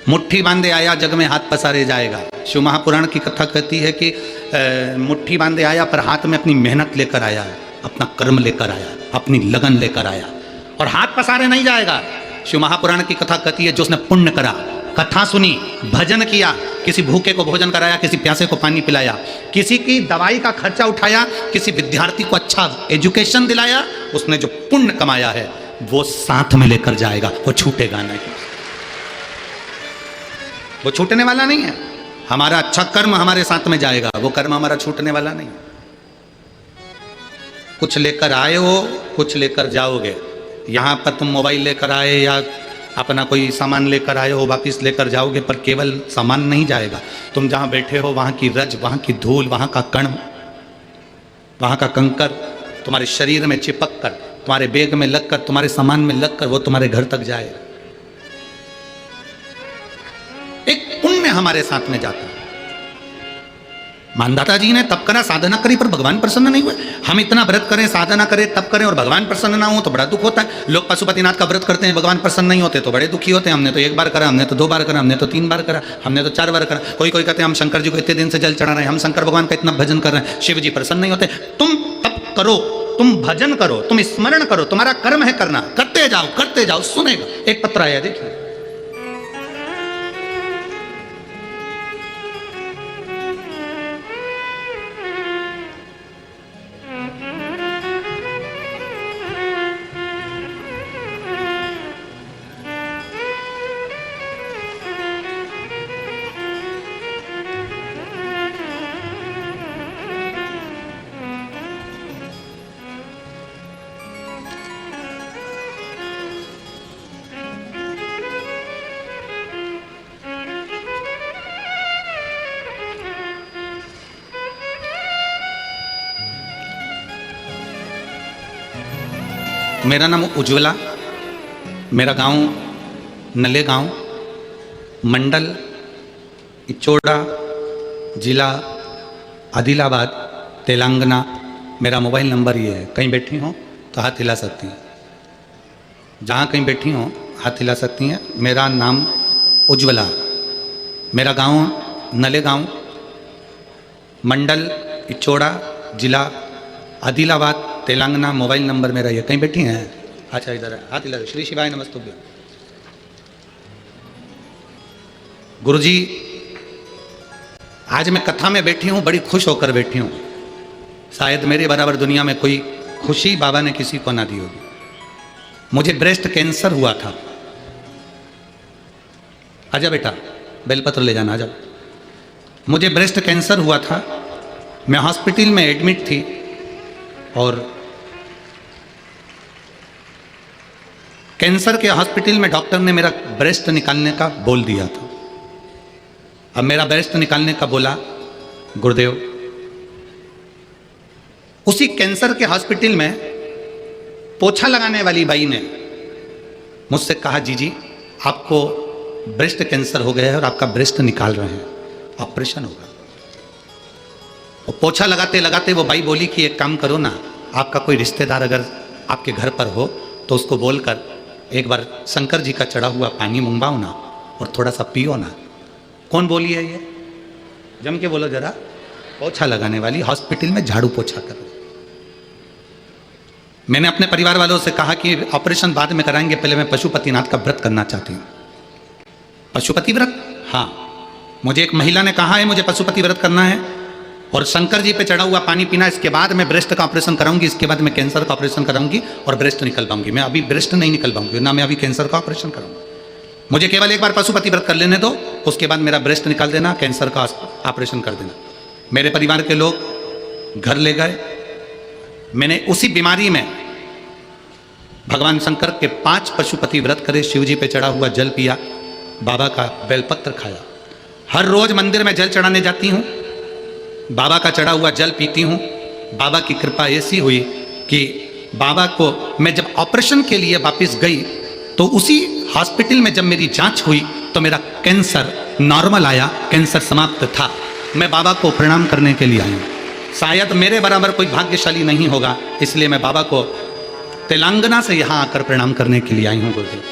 मुट्ठी बांधे आया जग में हाथ पसारे जाएगा। शिव महापुराण की कथा कहती है कि मुट्ठी बांधे आया पर हाथ में अपनी मेहनत लेकर आया, अपना कर्म लेकर आया, अपनी लगन लेकर आया, और हाथ पसारे नहीं जाएगा। शिव महापुराण की कथा कहती है जो उसने पुण्य करा, कथा सुनी, भजन किया, किसी भूखे को भोजन कराया, किसी प्यासे को पानी पिलाया, किसी की दवाई का खर्चा उठाया, किसी विद्यार्थी को अच्छा एजुकेशन दिलाया, उसने जो पुण्य कमाया है वो साथ में लेकर जाएगा, वो छूटेगा नहीं, वो छूटने वाला नहीं है। हमारा अच्छा कर्म हमारे साथ में जाएगा, वो कर्म हमारा छूटने वाला नहीं। कुछ लेकर आए हो, कुछ लेकर जाओगे। यहाँ पर तुम मोबाइल लेकर आए या अपना कोई सामान लेकर आए हो, वापिस लेकर जाओगे, पर केवल सामान नहीं जाएगा। तुम जहाँ बैठे हो वहाँ की रज, वहाँ की धूल, वहाँ का कण, वहाँ का कंकर तुम्हारे शरीर में चिपक कर, तुम्हारे बैग में लगकर, तुम्हारे सामान में लगकर वो तुम्हारे घर तक जाए। एक पुण्य हमारे साथ में जाता है। मानधाता जी ने तप करा, साधना करी, पर भगवान प्रसन्न नहीं हुए। हम इतना व्रत करें, साधना करें, तप करें और भगवान प्रसन्न ना हो तो बड़ा दुख होता है। लोग पशुपतिनाथ का व्रत करते हैं, भगवान प्रसन्न नहीं होते तो बड़े दुखी होते हैं। हमने तो एक बार करा, हमने तो 2 बार करा, हमने तो 3 बार करा, हमने तो 4 बार करा। कोई कोई कहते हैं हम शंकर जी को इतने दिन से जल चढ़ा रहे हैं, हम शंकर भगवान का इतना भजन कर रहे हैं, शिव जी प्रसन्न नहीं होते। तुम तप करो, तुम भजन करो, तुम स्मरण करो, तुम्हारा कर्म है करना, करते जाओ, सुनेगा। एक पत्र आया, देखिए। मेरा नाम उज्ज्वला, मेरा गांव नले गांव, मंडल इचोड़ा, जिला आदिलाबाद, तेलंगाना। मेरा मोबाइल नंबर ये है। कहीं बैठी हो तो हाथ हिला सकती हैं, जहाँ कहीं बैठी हो हाथ हिला सकती हैं। मेरा नाम उज्ज्वला, मेरा गांव नले गांव, मंडल इचोड़ा, जिला आदिलाबाद, तेलंगाना। मोबाइल नंबर मेरा ये। कहीं बैठी हैं? अच्छा, इधर है, हाथ हिला। श्री शिवाय नमस्तुभ्यं। गुरुजी, आज मैं कथा में बैठी हूं, बड़ी खुश होकर बैठी हूं। शायद मेरे बराबर दुनिया में कोई खुशी बाबा ने किसी को ना दी होगी। मुझे ब्रेस्ट कैंसर हुआ था। आजा बेटा, बेलपत्र ले जाना, आजा। मुझे ब्रेस्ट कैंसर हुआ था। मैं हॉस्पिटल में एडमिट थी और कैंसर के हॉस्पिटल में डॉक्टर ने मेरा ब्रेस्ट निकालने का बोल दिया था। अब मेरा ब्रेस्ट निकालने का बोला गुरुदेव। उसी कैंसर के हॉस्पिटल में पोछा लगाने वाली बाई ने मुझसे कहा, जी आपको ब्रेस्ट कैंसर हो गया है और आपका ब्रेस्ट निकाल रहे हैं, ऑपरेशन होगा। और पोछा लगाते लगाते वो बाई बोली कि एक काम करो ना, आपका कोई रिश्तेदार अगर आपके घर पर हो तो उसको बोलकर एक बार शंकर जी का चढ़ा हुआ पानी मंगवाओ ना और थोड़ा सा पियो ना। कौन बोली है ये? जम के बोलो जरा। पोछा लगाने वाली हॉस्पिटल में झाड़ू पोछा करो। मैंने अपने परिवार वालों से कहा कि ऑपरेशन बाद में कराएंगे, पहले मैं पशुपतिनाथ का व्रत करना चाहती हूँ। पशुपति व्रत? हाँ, मुझे एक महिला ने कहा है मुझे पशुपति व्रत करना है और शंकर जी पे चढ़ा हुआ पानी पीना, इसके बाद मैं ब्रेस्ट का ऑपरेशन कराऊंगी, इसके बाद मैं कैंसर का ऑपरेशन कराऊंगी और ब्रेस्ट निकल पाऊंगी। मैं अभी ब्रेस्ट नहीं निकल पाऊंगी, ना मैं अभी कैंसर का ऑपरेशन कराऊंगा। मुझे केवल एक बार पशुपति व्रत कर लेने दो, उसके बाद मेरा ब्रेस्ट निकाल देना, कैंसर का ऑपरेशन कर देना। मेरे परिवार के लोग घर ले गए। मैंने उसी बीमारी में भगवान शंकर के 5 पशुपति व्रत करे, शिव जी पे चढ़ा हुआ जल पिया, बाबा का बेलपत्र खाया। हर रोज मंदिर में जल चढ़ाने जाती हूँ, बाबा का चढ़ा हुआ जल पीती हूँ। बाबा की कृपा ऐसी हुई कि बाबा को मैं जब ऑपरेशन के लिए वापस गई तो उसी हॉस्पिटल में जब मेरी जांच हुई तो मेरा कैंसर नॉर्मल आया, कैंसर समाप्त था। मैं बाबा को प्रणाम करने के लिए आई हूँ। शायद मेरे बराबर कोई भाग्यशाली नहीं होगा, इसलिए मैं बाबा को तेलंगाना से यहाँ आकर प्रणाम करने के लिए आई हूँ। गुरुदेव,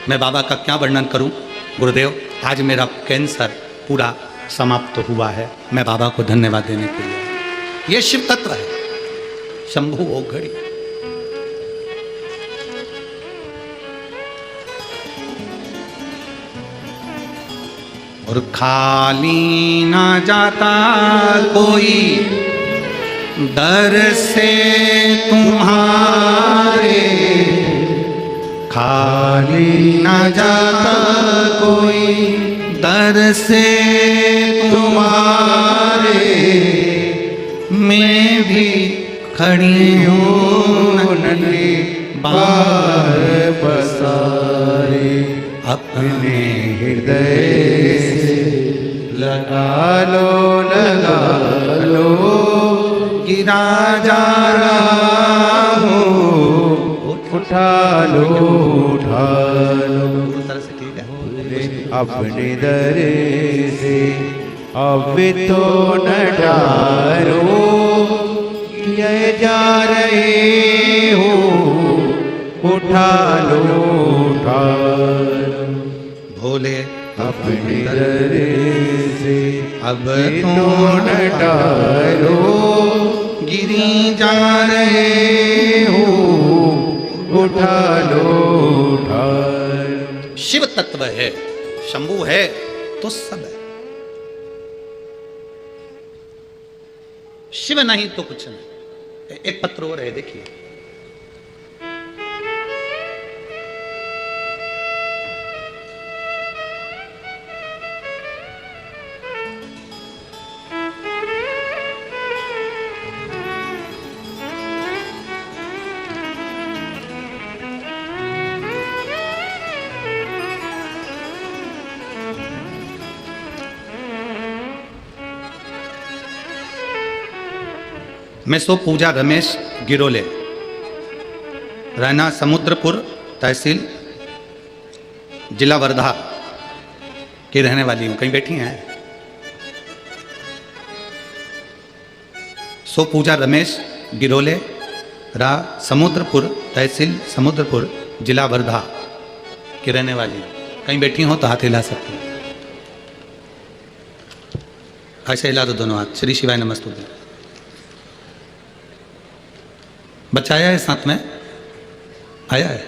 मैं बाबा का क्या वर्णन करूँ। गुरुदेव, आज मेरा कैंसर पूरा समाप्त हुआ है। मैं बाबा को धन्यवाद देने के लिए। यह शिव तत्व है, शंभु ओ घड़ी। और खाली ना जाता कोई दर से तुम्हारे, खाली ना जाता कोई दर से तुम्हारे। मैं भी खड़ी हूँ नन्हे बार पसारे, अपने हृदय से लगा लो गिरा जा रहा हूँ, उठा लो। ठीक है, अपने दर से अब तो न डारो, ये जा रहे हो, उठा लो। भोले अपने दर से अब तो न डारो, गिरी जा रहे हो, उठा लो। शिव तत्व है, शंभु है तो सब है। शिव नहीं तो कुछ नहीं। एक पत्र और है, देखिए। मैं सो पूजा रमेश गिरोले, रहना समुद्रपुर तहसील जिला वर्धा की रहने वाली हूँ। कहीं बैठी हैं? सो पूजा रमेश गिरोले, रा समुद्रपुर तहसील समुद्रपुर जिला वर्धा की रहने वाली हूँ। कहीं बैठी हो तो हाथ हिला सकते हैं। ऐसे हिला दो दोनों हाथ। श्री शिवाय नमस्तुभ्यं। बच्चा आया है साथ में? आया है?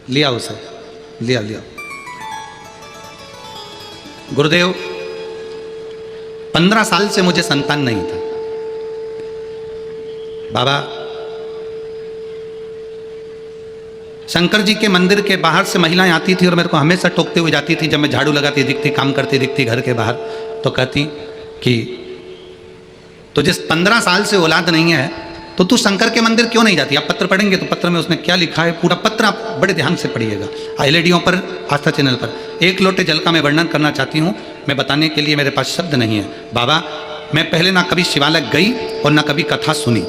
लिया उसे, लिया। गुरुदेव, 15 साल से मुझे संतान नहीं था। बाबा शंकर जी के मंदिर के बाहर से महिलाएं आती थी और मेरे को हमेशा टोकते हुए जाती थी। जब मैं झाड़ू लगाती दिखती, काम करती दिखती घर के बाहर, तो कहती कि तुझे 15 साल से औलाद नहीं है तो तू शंकर के मंदिर क्यों नहीं जाती? आप पत्र पढ़ेंगे तो पत्र में उसने क्या लिखा है, पूरा पत्र आप बड़े ध्यान से पढ़िएगा। एलईडीओं पर, आस्था चैनल पर। एक लोटे जल का मैं वर्णन करना चाहती हूँ, मैं बताने के लिए मेरे पास शब्द नहीं है। बाबा, मैं पहले ना कभी शिवालय गई और ना कभी कथा सुनी।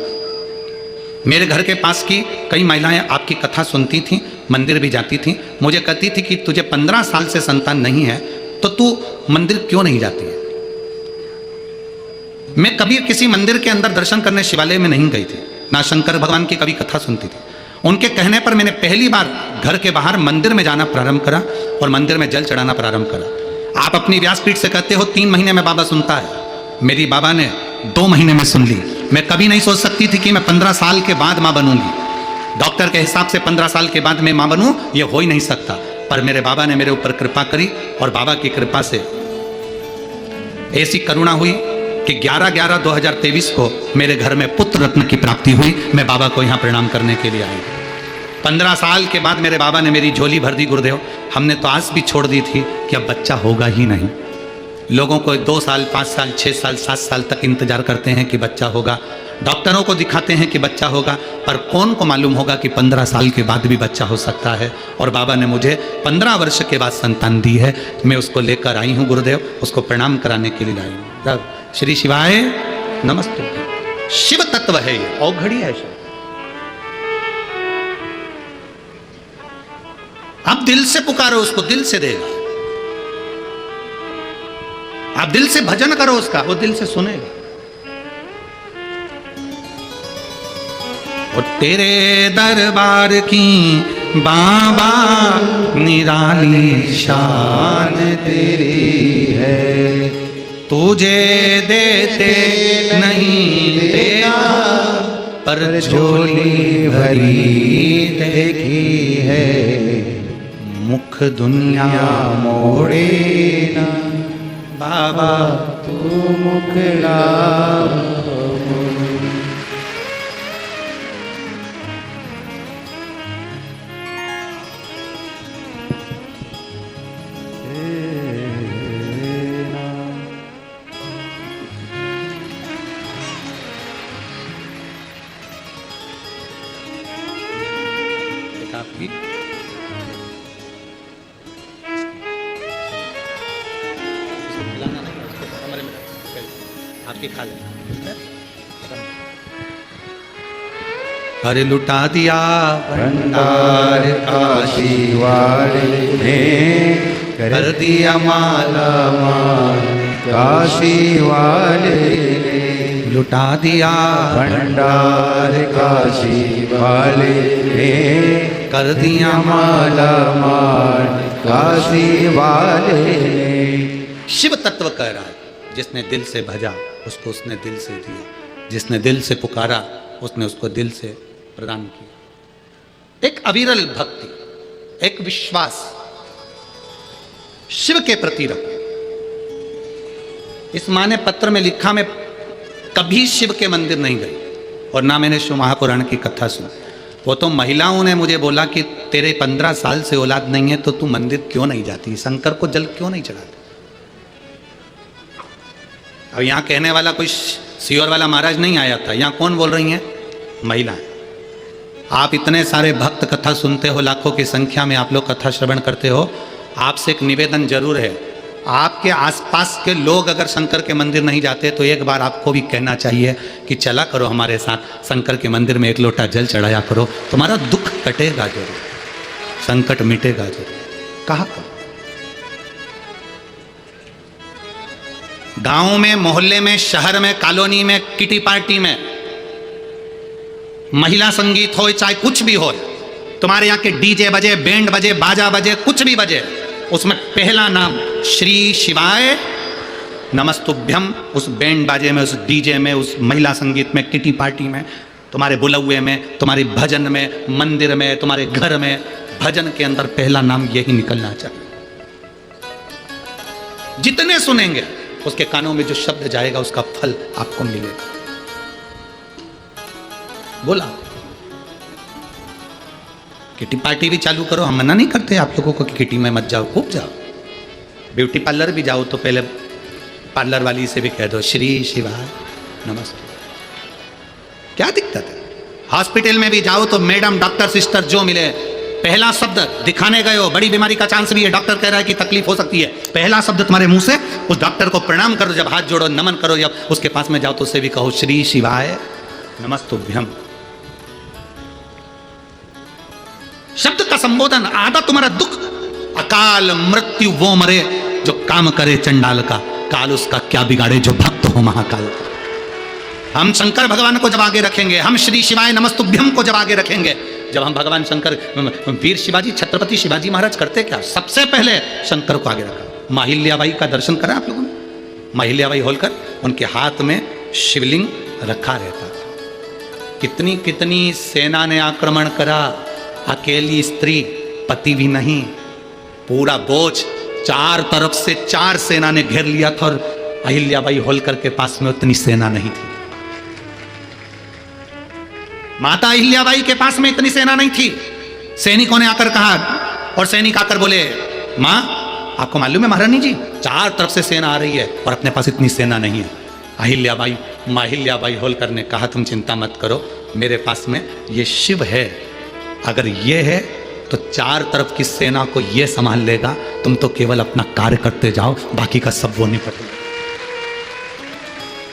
मेरे घर के पास की कई महिलाएं आपकी कथा सुनती थीं, मंदिर भी जाती थीं। मुझे कहती थी कि तुझे 15 साल से संतान नहीं है तो तू मंदिर क्यों नहीं जाती है? मैं कभी किसी मंदिर के अंदर दर्शन करने शिवालय में नहीं गई थी, ना शंकर भगवान की कभी कथा सुनती थी। उनके कहने पर मैंने पहली बार घर के बाहर मंदिर में जाना प्रारंभ करा और मंदिर में जल चढ़ाना प्रारंभ करा। आप अपनी व्यासपीठ से कहते हो 3 महीने में बाबा सुनता है, मेरी बाबा ने 2 महीने में सुन ली। मैं कभी नहीं सोच सकती थी कि मैं 15 साल के बाद माँ बनूंगी। डॉक्टर के हिसाब से 15 साल के बाद मैं माँ बनूं, ये हो ही नहीं सकता। पर मेरे बाबा ने मेरे ऊपर कृपा करी और बाबा की कृपा से ऐसी करुणा हुई कि 11/11/2023 को मेरे घर में पुत्र रत्न की प्राप्ति हुई। मैं बाबा को यहाँ प्रणाम करने के लिए आई। 15 साल के बाद मेरे बाबा ने मेरी झोली भर दी। गुरुदेव, हमने तो आस भी छोड़ दी थी कि अब बच्चा होगा ही नहीं। लोगों को 2 साल, 5 साल, 6 साल, 7 साल तक इंतजार करते हैं कि बच्चा होगा। डॉक्टरों को दिखाते हैं कि बच्चा होगा, पर कौन को मालूम होगा कि 15 साल के बाद भी बच्चा हो सकता है। और बाबा ने मुझे 15 वर्ष के बाद संतान दी है। मैं उसको लेकर आई हूँ गुरुदेव, उसको प्रणाम कराने के लिए आई हूँ। श्री शिवाय नमस्ते। शिव तत्व है ये, औघड़ी है शिव। आप दिल से पुकारो उसको, दिल से देगा। आप दिल से भजन करो उसका, वो दिल से सुनेगा। और तेरे दरबार की बाबा निराली शान तेरी है, तुझे देते नहीं देना, पर झोली भरी देखी है। मुख दुनिया मोड़े ना बाबा तू मुखड़ा आपकी आपकी खा लेना। अरे लुटा दिया भंडार काशी वाले ने, कर दिया माला माल काशी वाले ने। लुटा दिया भंडार काशी वाले ने, कर दिया माला माल काशी वाले ने। शिव तत्व कह रहा है, जिसने दिल से भजा उसको उसने दिल से दिया, जिसने दिल से पुकारा उसने उसको दिल से प्रदान किया। एक अविरल भक्ति, एक विश्वास शिव के प्रति रखो। इस माँ ने पत्र में लिखा, मैं कभी शिव के मंदिर नहीं गई और ना मैंने शिव महापुराण की कथा सुनी। वो तो महिलाओं ने मुझे बोला कि तेरे 15 साल से औलाद नहीं है तो तू मंदिर क्यों नहीं जाती, शंकर को जल क्यों नहीं चढ़ाती। अब यहाँ कहने वाला कोई सियोर वाला महाराज नहीं आया था, यहाँ कौन बोल रही हैं? महिलाएं। आप इतने सारे भक्त कथा सुनते हो, लाखों की संख्या में आप लोग कथा श्रवण करते हो। आपसे एक निवेदन जरूर है, आपके आसपास के लोग अगर शंकर के मंदिर नहीं जाते तो एक बार आपको भी कहना चाहिए कि चला करो हमारे साथ, शंकर के मंदिर में 1 लोटा जल चढ़ाया करो, तुम्हारा दुख कटेगा जरूर, संकट मिटेगा जरूर। कहा करो। गांव में, मोहल्ले में, शहर में, कॉलोनी में, किटी पार्टी में, महिला संगीत हो चाहे कुछ भी हो, तुम्हारे यहाँ के डीजे बजे, बैंड बजे, बाजा बजे, कुछ भी बजे, उसमें पहला नाम श्री शिवाय नमस्तुभ्यम। उस बैंड बाजे में, उस डीजे में, उस महिला संगीत में, किटी पार्टी में, तुम्हारे बुलौए में, तुम्हारे भजन में, मंदिर में, तुम्हारे घर में, भजन के अंदर पहला नाम यही निकलना चाहिए। जितने सुनेंगे उसके कानों में जो शब्द जाएगा उसका फल आपको मिलेगा। बोला किटी पार्टी भी चालू करो, हम मना नहीं करते आप लोगों को कि किटी में मत जाओ, खूब जाओ। ब्यूटी पार्लर भी जाओ तो पहले पार्लर वाली से भी कह दो श्री शिवाय नमस्ते, क्या दिक्कत है? हॉस्पिटल में भी जाओ तो मैडम डॉक्टर सिस्टर जो मिले, पहला शब्द दिखाने गए हो, बड़ी बीमारी का चांस भी है, डॉक्टर कह रहा है कि तकलीफ हो सकती है, पहला शब्द तुम्हारे मुंह से उस डॉक्टर को प्रणाम करो, जब हाथ जोड़ो नमन करो, जब उसके पास में जाओ तो उसे भी कहो श्री शिवाय नमस्तुभ्यम। शब्द का संबोधन, आधा तुम्हारा दुख, अकाल मृत्यु वो मरे जो काम करे चंडाल का, काल उसका क्या बिगाड़े जो भक्त हो महाकाल का। हम शंकर भगवान को जब आगे रखेंगे, हम श्री शिवाय नमस्तुभ्यम को जब आगे रखेंगे, जब हम भगवान शंकर, वीर शिवाजी, छत्रपति शिवाजी महाराज करते क्या, सबसे पहले शंकर को आगे रखा। माहिल्याबाई का दर्शन करा आप लोगों ने, माहिल्याबाई होलकर, उनके हाथ में शिवलिंग रखा रहता था। कितनी कितनी सेना ने आक्रमण करा, अकेली स्त्री, पति भी नहीं, पूरा बोझ चार तरफ से 4 सेना ने घेर लिया था, और अहिल्याबाई होलकर के पास में उतनी सेना नहीं थी। माता अहिल्याबाई के पास में इतनी सेना नहीं थी। सैनिकों ने आकर कहा, और सैनिक आकर बोले, मां आपको मालूम है महारानी जी, 4 तरफ से सेना आ रही है और अपने पास इतनी सेना नहीं है। अहिल्याबाई, माहिल्याबाई होलकर ने कहा, तुम चिंता मत करो, मेरे पास में ये शिव है, अगर ये है तो 4 तरफ की सेना को ये संभाल लेगा, तुम तो केवल अपना कार्य करते जाओ, बाकी का सब वो निपटेगा।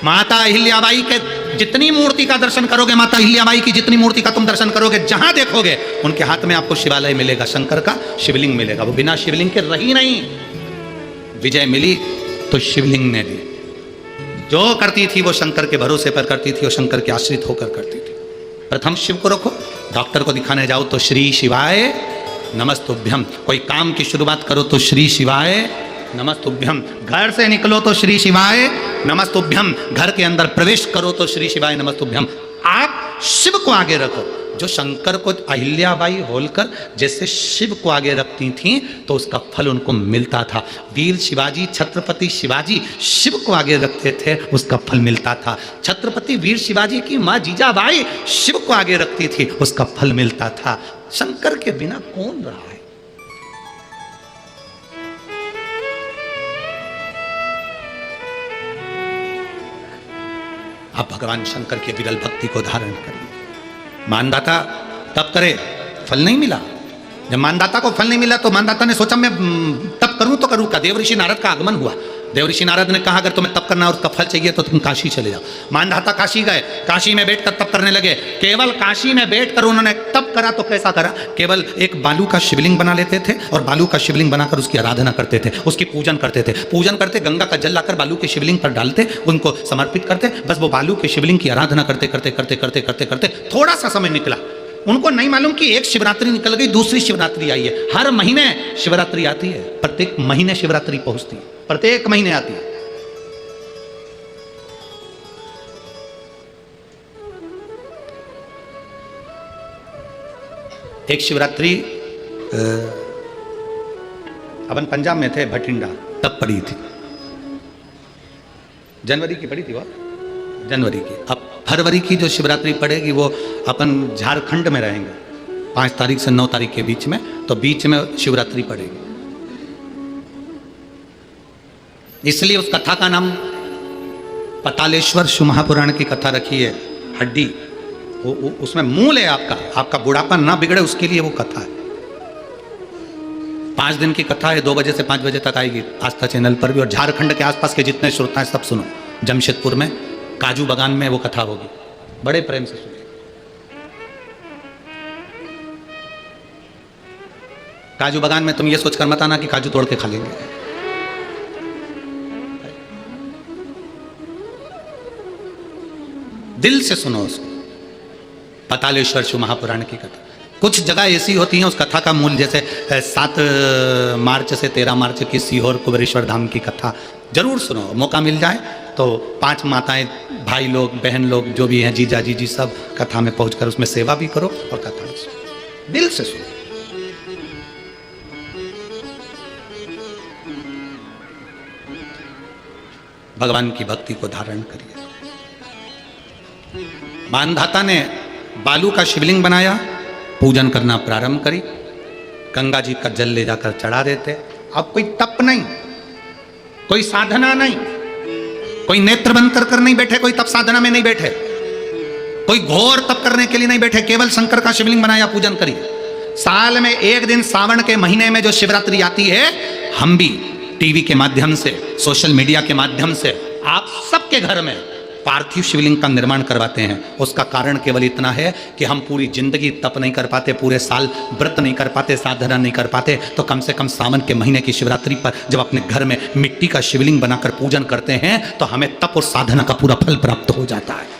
माता अहिल्याबाई के जितनी मूर्ति का दर्शन करोगे, माता अहिल्याबाई की जितनी मूर्ति का तुम दर्शन करोगे, जहां देखोगे उनके हाथ में आपको शिवालय मिलेगा, शंकर का शिवलिंग मिलेगा। वो बिना शिवलिंग के रही नहीं। विजय मिली तो शिवलिंग ने दी। जो करती थी वो शंकर के भरोसे पर करती थी और शंकर के आश्रित होकर करती थी। प्रथम शिव को रखो, डॉक्टर को दिखाने जाओ तो श्री शिवाय नमस्तुभ्यम, कोई काम की शुरुआत करो तो श्री शिवाय नमस्तुभ्यम, घर से निकलो तो श्री शिवाय नमस्तुभ्यम, घर के अंदर प्रवेश करो तो श्री शिवाय नमस्तुभ्यम। आप शिव को आगे रखो। जो शंकर को अहिल्याबाई होलकर जैसे शिव को आगे रखती थी तो उसका फल उनको मिलता था। वीर शिवाजी, छत्रपति शिवाजी शिव को आगे रखते थे, उसका फल मिलता था। छत्रपति वीर शिवाजी की माँ जीजाबाई शिव को आगे रखती थी, उसका फल मिलता था। शंकर के बिना कौन रहा है? आप भगवान शंकर के विरल भक्ति को धारण करिए। मानदाता तप करे, फल नहीं मिला। जब मानदाता को फल नहीं मिला तो मानदाता ने सोचा मैं तप करूं तो करूं क्या। देव ऋषि नारद का आगमन हुआ। देव ऋषि नारद ने कहा अगर तुम्हें तप करना और उसका फल चाहिए तो तुम काशी चले जाओ। मानदाता काशी गए, काशी में बैठकर तप करने लगे। केवल काशी में बैठकर उन्होंने तप करा तो कैसा करा, केवल एक बालू का शिवलिंग बना लेते थे और बालू का शिवलिंग बनाकर उसकी आराधना करते थे, उसकी पूजन करते थे। पूजन करते, गंगा का जल लाकर बालू के शिवलिंग पर डालते, उनको समर्पित करते। बस वो बालू के शिवलिंग की आराधना करते करते करते करते करते करते थोड़ा सा समय निकला। उनको नहीं मालूम कि एक शिवरात्रि निकल गई, दूसरी शिवरात्रि आई है। हर महीने शिवरात्रि आती है, प्रत्येक महीने शिवरात्रि पहुंचती है, प्रत्येक महीने आती है। एक शिवरात्रि अपन पंजाब में थे, भटिंडा, तब पड़ी थी। जनवरी की पड़ी थी वो, जनवरी की। अब फरवरी की जो शिवरात्रि पड़ेगी वो अपन झारखंड में रहेंगे 5 तारीख से 9 तारीख के बीच में, तो बीच में शिवरात्रि पड़ेगी। इसलिए उस कथा का नाम पतालेश्वर शिव महापुराण की कथा रखी है। हड्डी उसमें मूल है आपका बुढ़ापा ना बिगड़े उसके लिए वो कथा है। 5 दिन की कथा है, 2 बजे से 5 बजे तक आएगी आस्था चैनल पर भी। और झारखंड के आसपास के जितने श्रोता हैं सब सुनो। जमशेदपुर में काजू बागान में वो कथा होगी, बड़े प्रेम से सुनिए। काजू बागान में तुम ये सोचकर मत आना कि काजू तोड़ के खा लेंगे। दिल से सुनो उसको। पतालेश्वर शिव महापुराण की कथा। कुछ जगह ऐसी होती हैं उस कथा का मूल, जैसे 7 मार्च से 13 मार्च की सीहोर कुबेरेश्वर धाम की कथा जरूर सुनो। मौका मिल जाए तो 5 माताएं, भाई लोग, बहन लोग जो भी हैं, जीजा जीजी, सब कथा में पहुंचकर उसमें सेवा भी करो और कथा भी सुनो, दिल से सुनो। भगवान की भक्ति को धारण करिए। मानधाता ने बालू का शिवलिंग बनाया, पूजन करना प्रारंभ करी, गंगा जी का जल ले जाकर चढ़ा देते। अब कोई तप नहीं, कोई साधना नहीं, कोई नेत्र बंद कर नहीं बैठे, कोई तप साधना में नहीं बैठे। कोई घोर तप करने के लिए नहीं बैठे, केवल शंकर का शिवलिंग बनाया, पूजन करिए। साल में एक दिन सावन के महीने में जो शिवरात्रि आती है, हम भी टीवी के माध्यम से, सोशल मीडिया के माध्यम से आप सबके घर में पार्थिव शिवलिंग का निर्माण करवाते हैं। उसका कारण केवल इतना है कि हम पूरी जिंदगी तप नहीं कर पाते, पूरे साल व्रत नहीं कर पाते, साधना नहीं कर पाते, तो कम से कम सावन के महीने की शिवरात्रि पर जब अपने घर में मिट्टी का शिवलिंग बनाकर पूजन करते हैं तो हमें तप और साधना का पूरा फल प्राप्त हो जाता है।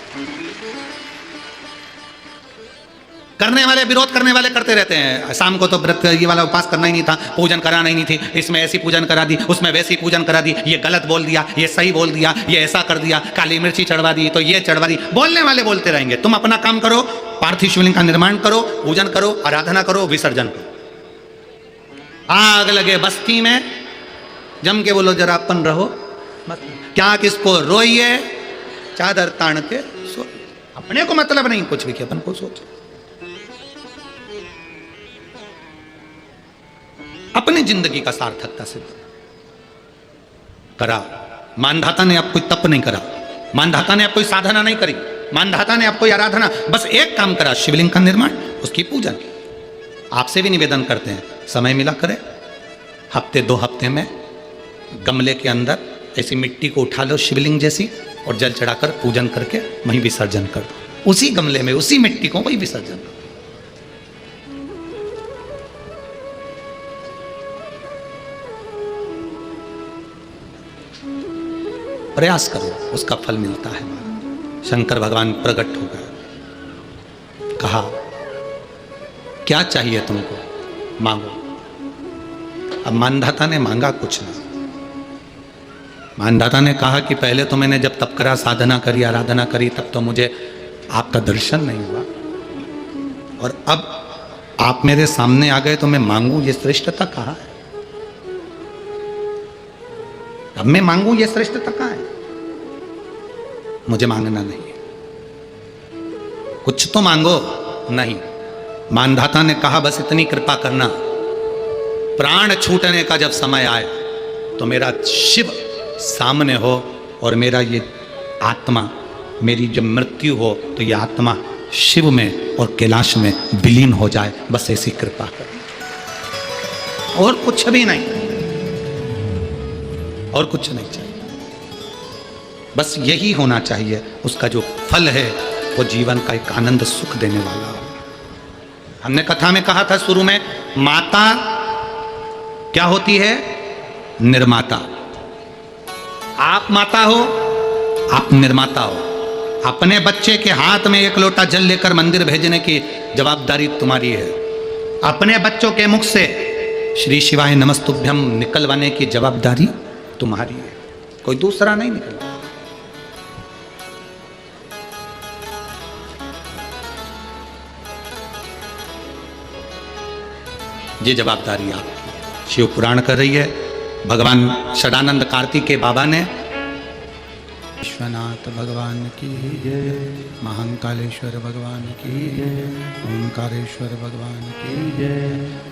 करने वाले, विरोध करने वाले करते रहते हैं, शाम को तो व्रत ये वाला उपास करना ही नहीं था, पूजन कराना ही नहीं थी, इसमें ऐसी पूजन करा दी, उसमें वैसी पूजन करा दी, ये गलत बोल दिया, ये सही बोल दिया, ये ऐसा कर दिया, काली मिर्ची चढ़वा दी तो ये चढ़वा दी। बोलने वाले बोलते रहेंगे, तुम अपना काम करो, पार्थिव शिवलिंग का निर्माण करो, पूजन करो, आराधना करो, विसर्जन करो। आग लगे बस्ती में, जम के बोलो जरा अपन रहो, क्या किसको रोइए, चादर तान के सो, अपने को मतलब नहीं कुछ भी, अपन को सोचो, अपनी जिंदगी का सार्थकता से करा। मानधाता ने आप कोई तप नहीं करा, मानधाता ने आप कोई साधना नहीं करी, मानधाता ने आप कोई आराधना, बस एक काम करा, शिवलिंग का निर्माण, उसकी पूजन। आपसे भी निवेदन करते हैं, समय मिला करें, हफ्ते 2 हफ्ते में गमले के अंदर ऐसी मिट्टी को उठा लो शिवलिंग जैसी, और जल चढ़ाकर पूजन करके वहीं विसर्जन कर दो, उसी गमले में उसी मिट्टी को वहीं विसर्जन करो। प्रयास करो, उसका फल मिलता है। शंकर भगवान प्रकट हो गए, कहा क्या चाहिए तुमको, मांगो। अब मानधाता ने मांगा कुछ ना, मानधाता ने कहा कि पहले तो मैंने जब तप करा, साधना करी, आराधना करी, तब तो मुझे आपका दर्शन नहीं हुआ, और अब आप मेरे सामने आ गए तो मैं मांगू, ये श्रेष्ठता कहाँ है? अब मैं मांगू, ये श्रेष्ठता कहाँ है? मुझे मांगना नहीं है, कुछ तो मांगो। नहीं, मानधाता ने कहा बस इतनी कृपा करना, प्राण छूटने का जब समय आए तो मेरा शिव सामने हो, और मेरा ये आत्मा, मेरी जब मृत्यु हो तो ये आत्मा शिव में और कैलाश में विलीन हो जाए, बस ऐसी कृपा कर, और कुछ भी नहीं, और कुछ नहीं चाहिए, बस यही होना चाहिए। उसका जो फल है वो जीवन का एक आनंद सुख देने वाला हो। हमने कथा में कहा था शुरू में, माता क्या होती है? निर्माता। आप माता हो, आप निर्माता हो। अपने बच्चे के हाथ में 1 लोटा जल लेकर मंदिर भेजने की जवाबदारी तुम्हारी है। अपने बच्चों के मुख से श्री शिवाय नमस्तुभ्यम निकलवाने की जवाबदारी तुम्हारी है, कोई दूसरा नहीं निकलवा। ये जवाबदारी आपकी। शिव पुराण कर रही है, भगवान षडानंद कार्तिक के बाबा ने, विश्वनाथ भगवान की जय, महाकालेश्वर भगवान की जय, ओंकारेश्वर भगवान की जय,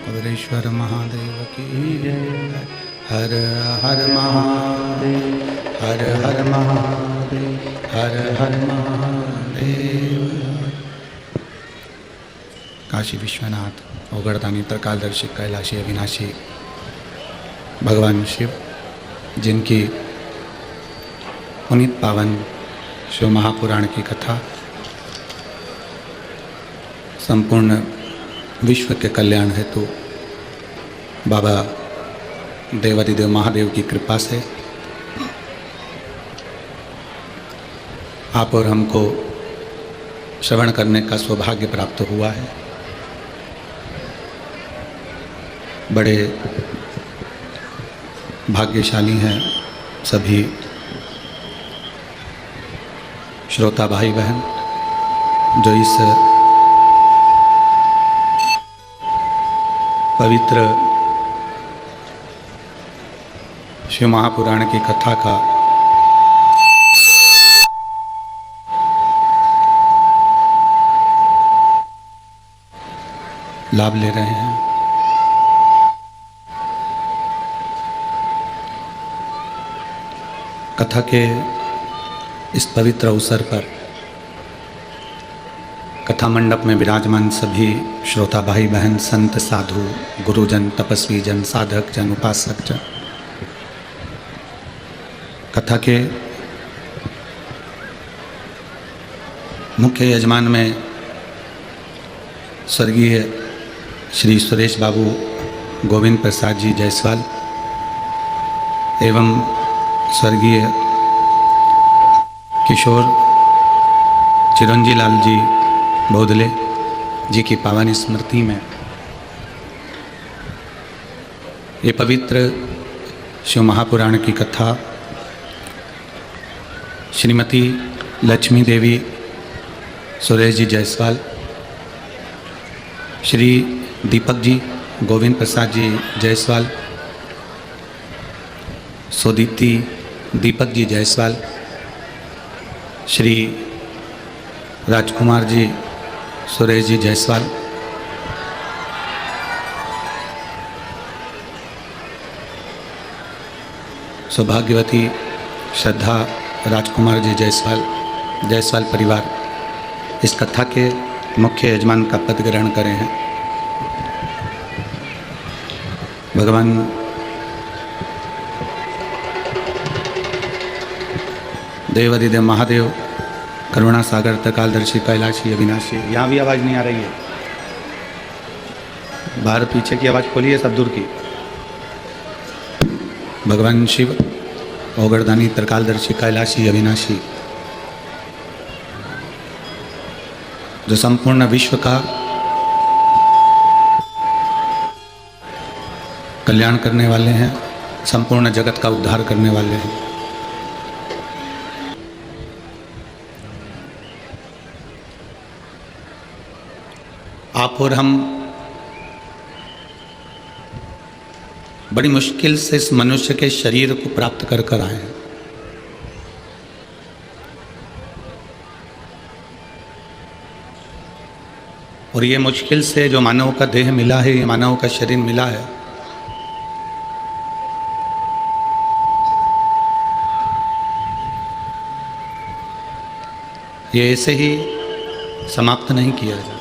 कबरेश्वर महादेव की जय। हर हर महादेव, हर हर महादेव, हर हर महादेव। काशी विश्वनाथ, ओगड़दानी, त्रिकालदर्शी, कैलाशी, अविनाशी भगवान शिव, जिनकी पुनीत पावन शिव महापुराण की कथा संपूर्ण विश्व के कल्याण हेतु बाबा देवादिदेव महादेव की कृपा से आप और हमको श्रवण करने का सौभाग्य प्राप्त हुआ है। बड़े भाग्यशाली हैं सभी श्रोता भाई बहन जो इस पवित्र शिव महापुराण की कथा का लाभ ले रहे हैं। कथा के इस पवित्र अवसर पर कथा मंडप में विराजमान सभी श्रोता भाई बहन, संत साधु, गुरुजन, तपस्वी जन, साधक जन, उपासक जन, कथा के मुख्य यजमान में स्वर्गीय श्री सुरेश बाबू गोविंद प्रसाद जी जायसवाल एवं स्वर्गीय किशोर चिरंजी लाल जी बोधले जी की पावन स्मृति में ये पवित्र शिव महापुराण की कथा श्रीमती लक्ष्मी देवी सुरेश जी जायसवाल, श्री दीपक जी गोविंद प्रसाद जी जायसवाल, सोदीप्ति दीपक जी जायसवाल, श्री राजकुमार जी सुरेश जी जायसवाल, सौभाग्यवती श्रद्धा राजकुमार जी जायसवाल परिवार इस कथा के मुख्य यजमान का पद ग्रहण करे हैं। भगवान देवाधिदेव महादेव करुणा सागर त्रिकालदर्शी कैलाशी अविनाशी। यहाँ भी आवाज़ नहीं आ रही है, बाहर पीछे की आवाज़ खोलिए, सब दूर की। भगवान शिव ओगरदानी त्रिकालदर्शी कैलाशी अविनाशी, जो संपूर्ण विश्व का कल्याण करने वाले हैं, संपूर्ण जगत का उद्धार करने वाले हैं। आप और हम बड़ी मुश्किल से इस मनुष्य के शरीर को प्राप्त कर कर आए हैं। और ये मुश्किल से जो मानव का देह मिला है, ये मानव का शरीर मिला है, ये ऐसे ही समाप्त नहीं किया जाए।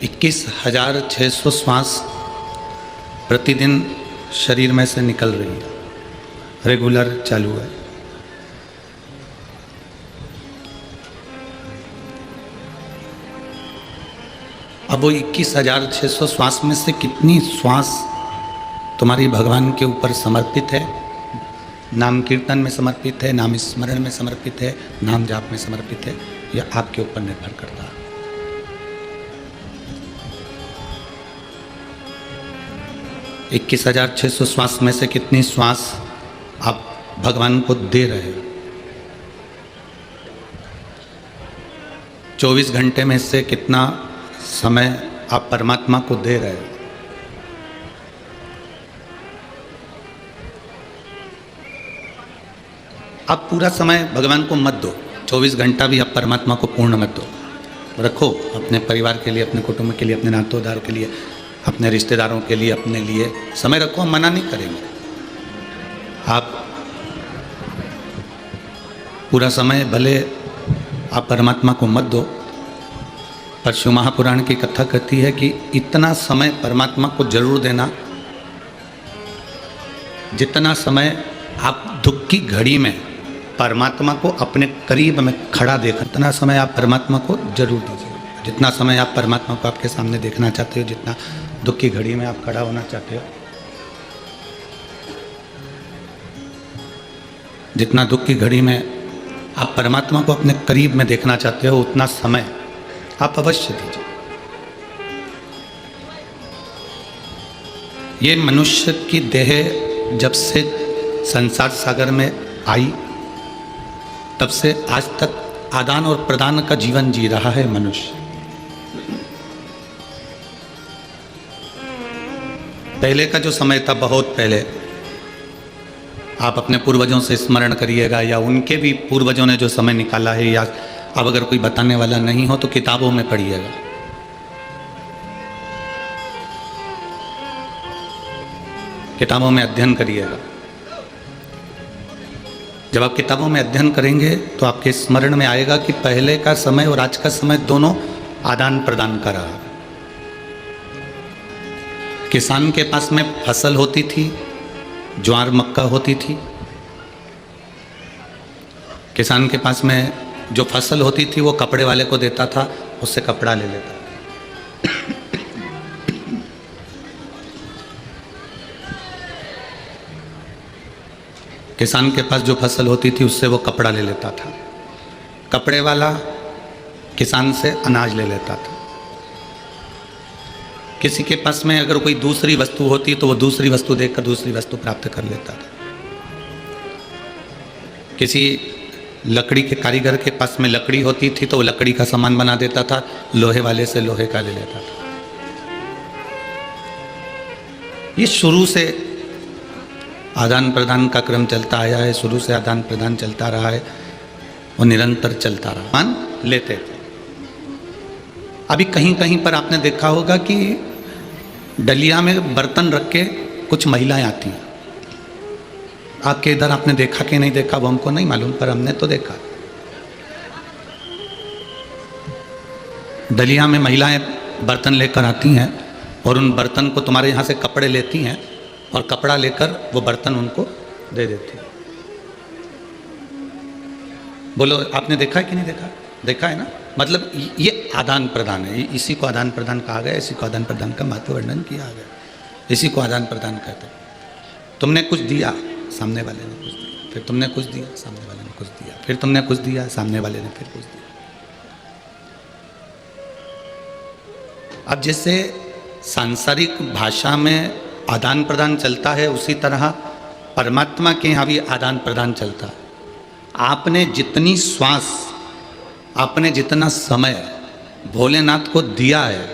21,600 श्वास प्रतिदिन शरीर में से निकल रही है, रेगुलर चालू है। अब वो 21,600 श्वास में से कितनी श्वास तुम्हारी भगवान के ऊपर समर्पित है, नाम कीर्तन में समर्पित है, नाम स्मरण में समर्पित है, नाम जाप में समर्पित है, यह आपके ऊपर निर्भर करता है। 21,600 श्वास में से कितनी श्वास आप भगवान को दे रहे हो? 24 घंटे में से कितना समय आप परमात्मा को दे रहे हो? आप पूरा समय भगवान को मत दो, 24 घंटा भी आप परमात्मा को पूर्ण मत दो। रखो अपने परिवार के लिए, अपने कुटुंब के लिए, अपने नातेदारों के लिए, अपने रिश्तेदारों के लिए, अपने लिए समय रखो, हम मना नहीं करेंगे। आप पूरा समय भले आप परमात्मा को मत दो, पर शिव महापुराण की कथा कहती है कि इतना समय परमात्मा को जरूर देना जितना समय आप दुख की घड़ी में परमात्मा को अपने करीब में खड़ा देखा, इतना समय आप परमात्मा को जरूर दीजिए। जितना समय आप परमात्मा को आपके सामने देखना चाहते हो, जितना दुख की घड़ी में आप खड़ा होना चाहते हो, जितना दुख की घड़ी में आप परमात्मा को अपने करीब में देखना चाहते हो, उतना समय आप अवश्य दीजिए। ये मनुष्य की देह जब से संसार सागर में आई, तब से आज तक आदान और प्रदान का जीवन जी रहा है मनुष्य। पहले का जो समय था, बहुत पहले, आप अपने पूर्वजों से स्मरण करिएगा, या उनके भी पूर्वजों ने जो समय निकाला है, या अब अगर कोई बताने वाला नहीं हो तो किताबों में पढ़िएगा। किताबों में अध्ययन करिएगा। जब आप किताबों में अध्ययन करेंगे तो आपके स्मरण में आएगा कि पहले का समय और आज का समय दोनों आदान प्रदान का रहा। किसान के पास में फसल होती थी, ज्वार मक्का होती थी। किसान के पास में जो फसल होती थी वो कपड़े वाले को देता था, उससे कपड़ा ले लेता था। किसान के पास जो फसल होती थी उससे वो कपड़ा ले लेता था। कपड़े वाला किसान से अनाज ले लेता था। किसी के पास में अगर कोई दूसरी वस्तु होती तो वो दूसरी वस्तु देखकर दूसरी वस्तु प्राप्त कर लेता था। किसी लकड़ी के कारीगर के पास में लकड़ी होती थी तो वो लकड़ी का सामान बना देता था, लोहे वाले से लोहे का ले लेता था। ये शुरू से आदान प्रदान का क्रम चलता आया है, शुरू से आदान प्रदान चलता रहा है और निरंतर चलता रहा। मान लेते थे। अभी कहीं कहीं पर आपने देखा होगा कि डलिया में बर्तन रख के कुछ महिलाएं आती हैं। आपके इधर आपने देखा कि नहीं देखा वो हमको नहीं मालूम, पर हमने तो देखा। डलिया में महिलाएं बर्तन लेकर आती हैं और उन बर्तन को तुम्हारे यहाँ से कपड़े लेती हैं और कपड़ा लेकर वो बर्तन उनको दे देती हैं। बोलो आपने देखा है कि नहीं देखा? देखा है ना। मतलब ये आदान प्रदान है, इसी को आदान प्रदान कहा गया, इसी को आदान प्रदान का महत्व वर्णन किया गया, इसी को आदान प्रदान कहते हैं। तुमने कुछ दिया, सामने वाले ने कुछ दिया, फिर तुमने कुछ दिया, सामने वाले ने कुछ दिया, फिर तुमने कुछ दिया, सामने वाले ने फिर कुछ दिया। अब जैसे सांसारिक भाषा में आदान प्रदान चलता है, उसी तरह परमात्मा के यहाँ भी आदान प्रदान चलता है। आपने जितनी श्वास, आपने जितना समय भोलेनाथ को दिया है,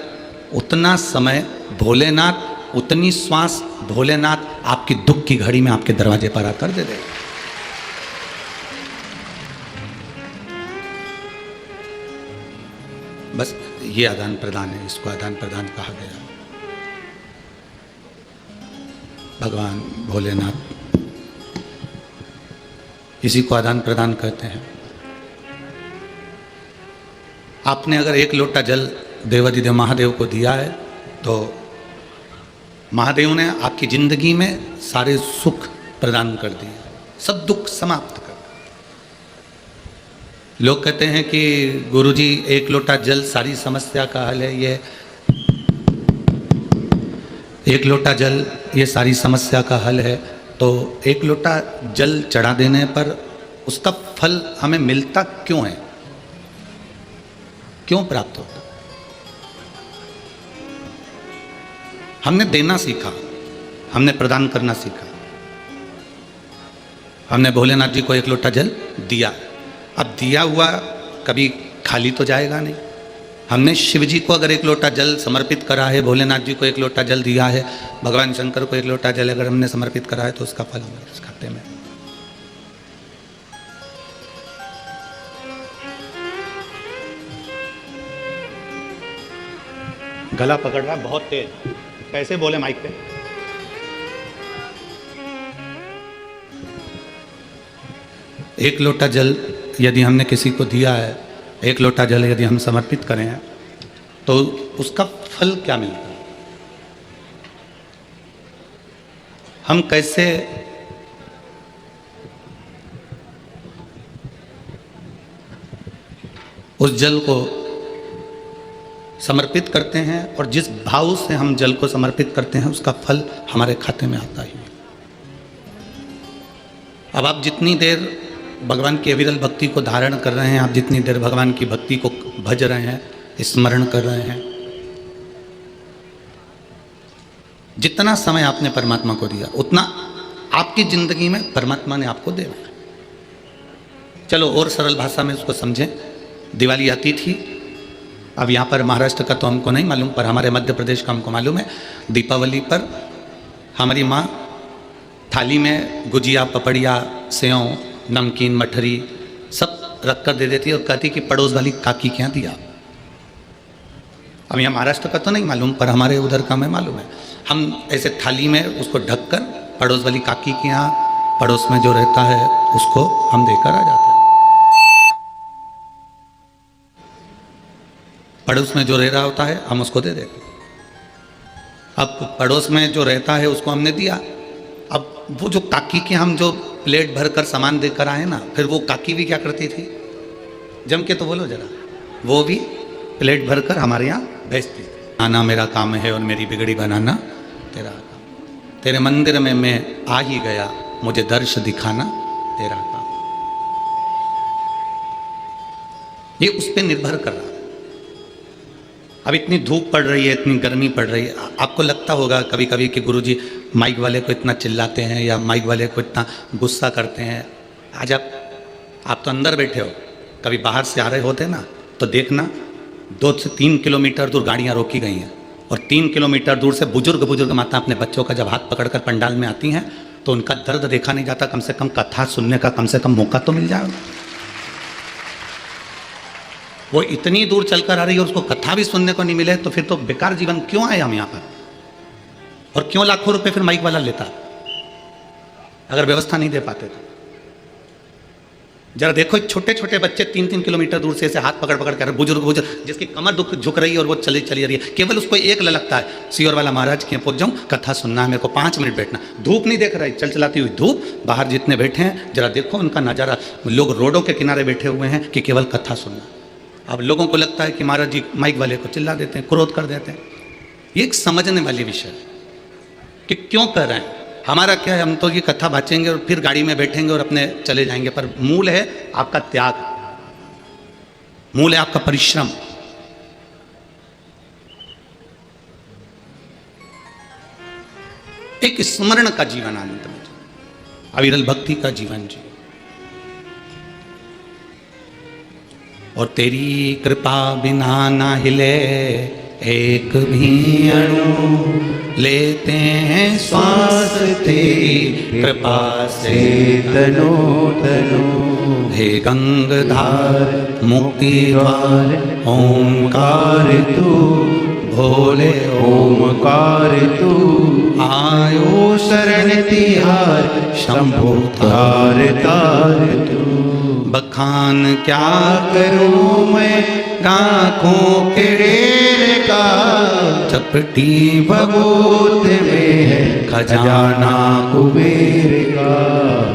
उतना समय भोलेनाथ, उतनी श्वास भोलेनाथ आपकी दुख की घड़ी में आपके दरवाजे पर आकर दे देगा। बस ये आदान प्रदान है, इसको आदान प्रदान कहा गया। भगवान भोलेनाथ इसी को आदान प्रदान कहते हैं। आपने अगर एक लोटा जल देवाधिदेव महादेव को दिया है तो महादेव ने आपकी जिंदगी में सारे सुख प्रदान कर दिए, सब दुख समाप्त कर दिए। लोग कहते हैं कि गुरुजी एक लोटा जल सारी समस्या का हल है, ये एक लोटा जल ये सारी समस्या का हल है। तो एक लोटा जल चढ़ा देने पर उसका फल हमें मिलता क्यों है, क्यों प्राप्त होता? हमने देना सीखा, हमने प्रदान करना सीखा। हमने भोलेनाथ जी को एक लोटा जल दिया, अब दिया हुआ कभी खाली तो जाएगा नहीं। हमने शिव जी को अगर एक लोटा जल समर्पित करा है, भोलेनाथ जी को एक लोटा जल दिया है, भगवान शंकर को एक लोटा जल अगर हमने समर्पित करा है तो उसका फल हमारे इस खाते में। गला पकड़ रहा है बहुत तेज, कैसे बोले माइक पे? एक लोटा जल यदि हमने किसी को दिया है, एक लोटा जल यदि हम समर्पित करें हैं तो उसका फल क्या मिलता है? हम कैसे उस जल को समर्पित करते हैं और जिस भाव से हम जल को समर्पित करते हैं उसका फल हमारे खाते में आता ही है। अब आप जितनी देर भगवान की अविरल भक्ति को धारण कर रहे हैं, आप जितनी देर भगवान की भक्ति को भज रहे हैं, स्मरण कर रहे हैं, जितना समय आपने परमात्मा को दिया उतना आपकी जिंदगी में परमात्मा ने आपको दे दिया। चलो और सरल भाषा में उसको समझें। दिवाली आती थी, अब यहाँ पर महाराष्ट्र का तो हमको नहीं मालूम, पर हमारे मध्य प्रदेश का हमको मालूम है। दीपावली पर हमारी माँ थाली में गुजिया, पपड़िया, सेव, नमकीन, मठरी सब रख कर दे देती है और कहती कि पड़ोस वाली काकी के यहाँ दिया। अब यहाँ महाराष्ट्र का तो नहीं मालूम, पर हमारे उधर का हमें मालूम है। हम ऐसे थाली में उसको ढक कर पड़ोस वाली काकी के यहाँ, पड़ोस में जो रहता है उसको हम देकर आ जाते हैं। पड़ोस में जो रह रहा होता है हम उसको दे देते। अब पड़ोस में जो रहता है उसको हमने दिया। अब वो जो काकी के हम जो प्लेट भर कर सामान देकर आए ना, फिर वो काकी भी क्या करती थी, जम के तो बोलो जरा, वो भी प्लेट भर कर हमारे यहाँ भेजती थी। आना मेरा काम है और मेरी बिगड़ी बनाना तेरा काम। तेरे मंदिर में मैं आ ही गया, मुझे दर्श दिखाना तेरा काम। ये उस पर निर्भर कर रहा है। अब इतनी धूप पड़ रही है, इतनी गर्मी पड़ रही है, आपको लगता होगा कभी कभी कि गुरुजी माइक वाले को इतना चिल्लाते हैं या माइक वाले को इतना गुस्सा करते हैं। आज आप तो अंदर बैठे हो, कभी बाहर से आ रहे होते ना तो देखना 2 से 3 किलोमीटर दूर गाड़ियाँ रोकी गई हैं और 3 किलोमीटर दूर से बुजुर्ग माता अपने बच्चों का जब हाथ पकड़कर पंडाल में आती हैं तो उनका दर्द देखा नहीं जाता। कम से कम कथा सुनने का कम से कम मौका तो मिल जाएगा। वो इतनी दूर चलकर आ रही है और उसको कथा भी सुनने को नहीं मिले तो फिर तो बेकार जीवन क्यों आए हम यहाँ पर, और क्यों लाखों रुपए फिर माइक वाला लेता अगर व्यवस्था नहीं दे पाते तो। जरा देखो छोटे छोटे बच्चे 3-3 किलोमीटर दूर से ऐसे हाथ पकड़ पकड़ कर, बुजुर्ग जिसकी कमर दुख झुक रही है और वो चली रही है, केवल उसको एक ललकता है सियोर वाला महाराज के पहुंच जाऊं, कथा सुनना है, मेरे को 5 मिनट बैठना। धूप नहीं देख रही, चलाती हुई धूप, बाहर जितने बैठे हैं जरा देखो उनका नज़ारा, लोग रोडों के किनारे बैठे हुए हैं कि केवल कथा सुनना। अब लोगों को लगता है कि महाराज जी माइक वाले को चिल्ला देते हैं, क्रोध कर देते हैं। ये एक समझने वाली विषय है कि क्यों कर रहे हैं। हमारा क्या है, हम तो ये कथा बाँचेंगे और फिर गाड़ी में बैठेंगे और अपने चले जाएंगे, पर मूल है आपका त्याग, मूल है आपका परिश्रम। एक स्मरण का जीवन आनंद में, अविरल भक्ति का जीवन जी। और तेरी कृपा बिना ना हिले एक भी अणु, लेते हैं श्वास तेरी कृपा से तनो तनो। हे गंगाधार मुक्ति द्वार ओंकार तू, भोले ओंकार तू। आयो शरण तिहार शंभु तार तार तू। बखान क्या करूं मैं आँखों के तेरे का, चपटी भगोत में है खजाना कुबेर का।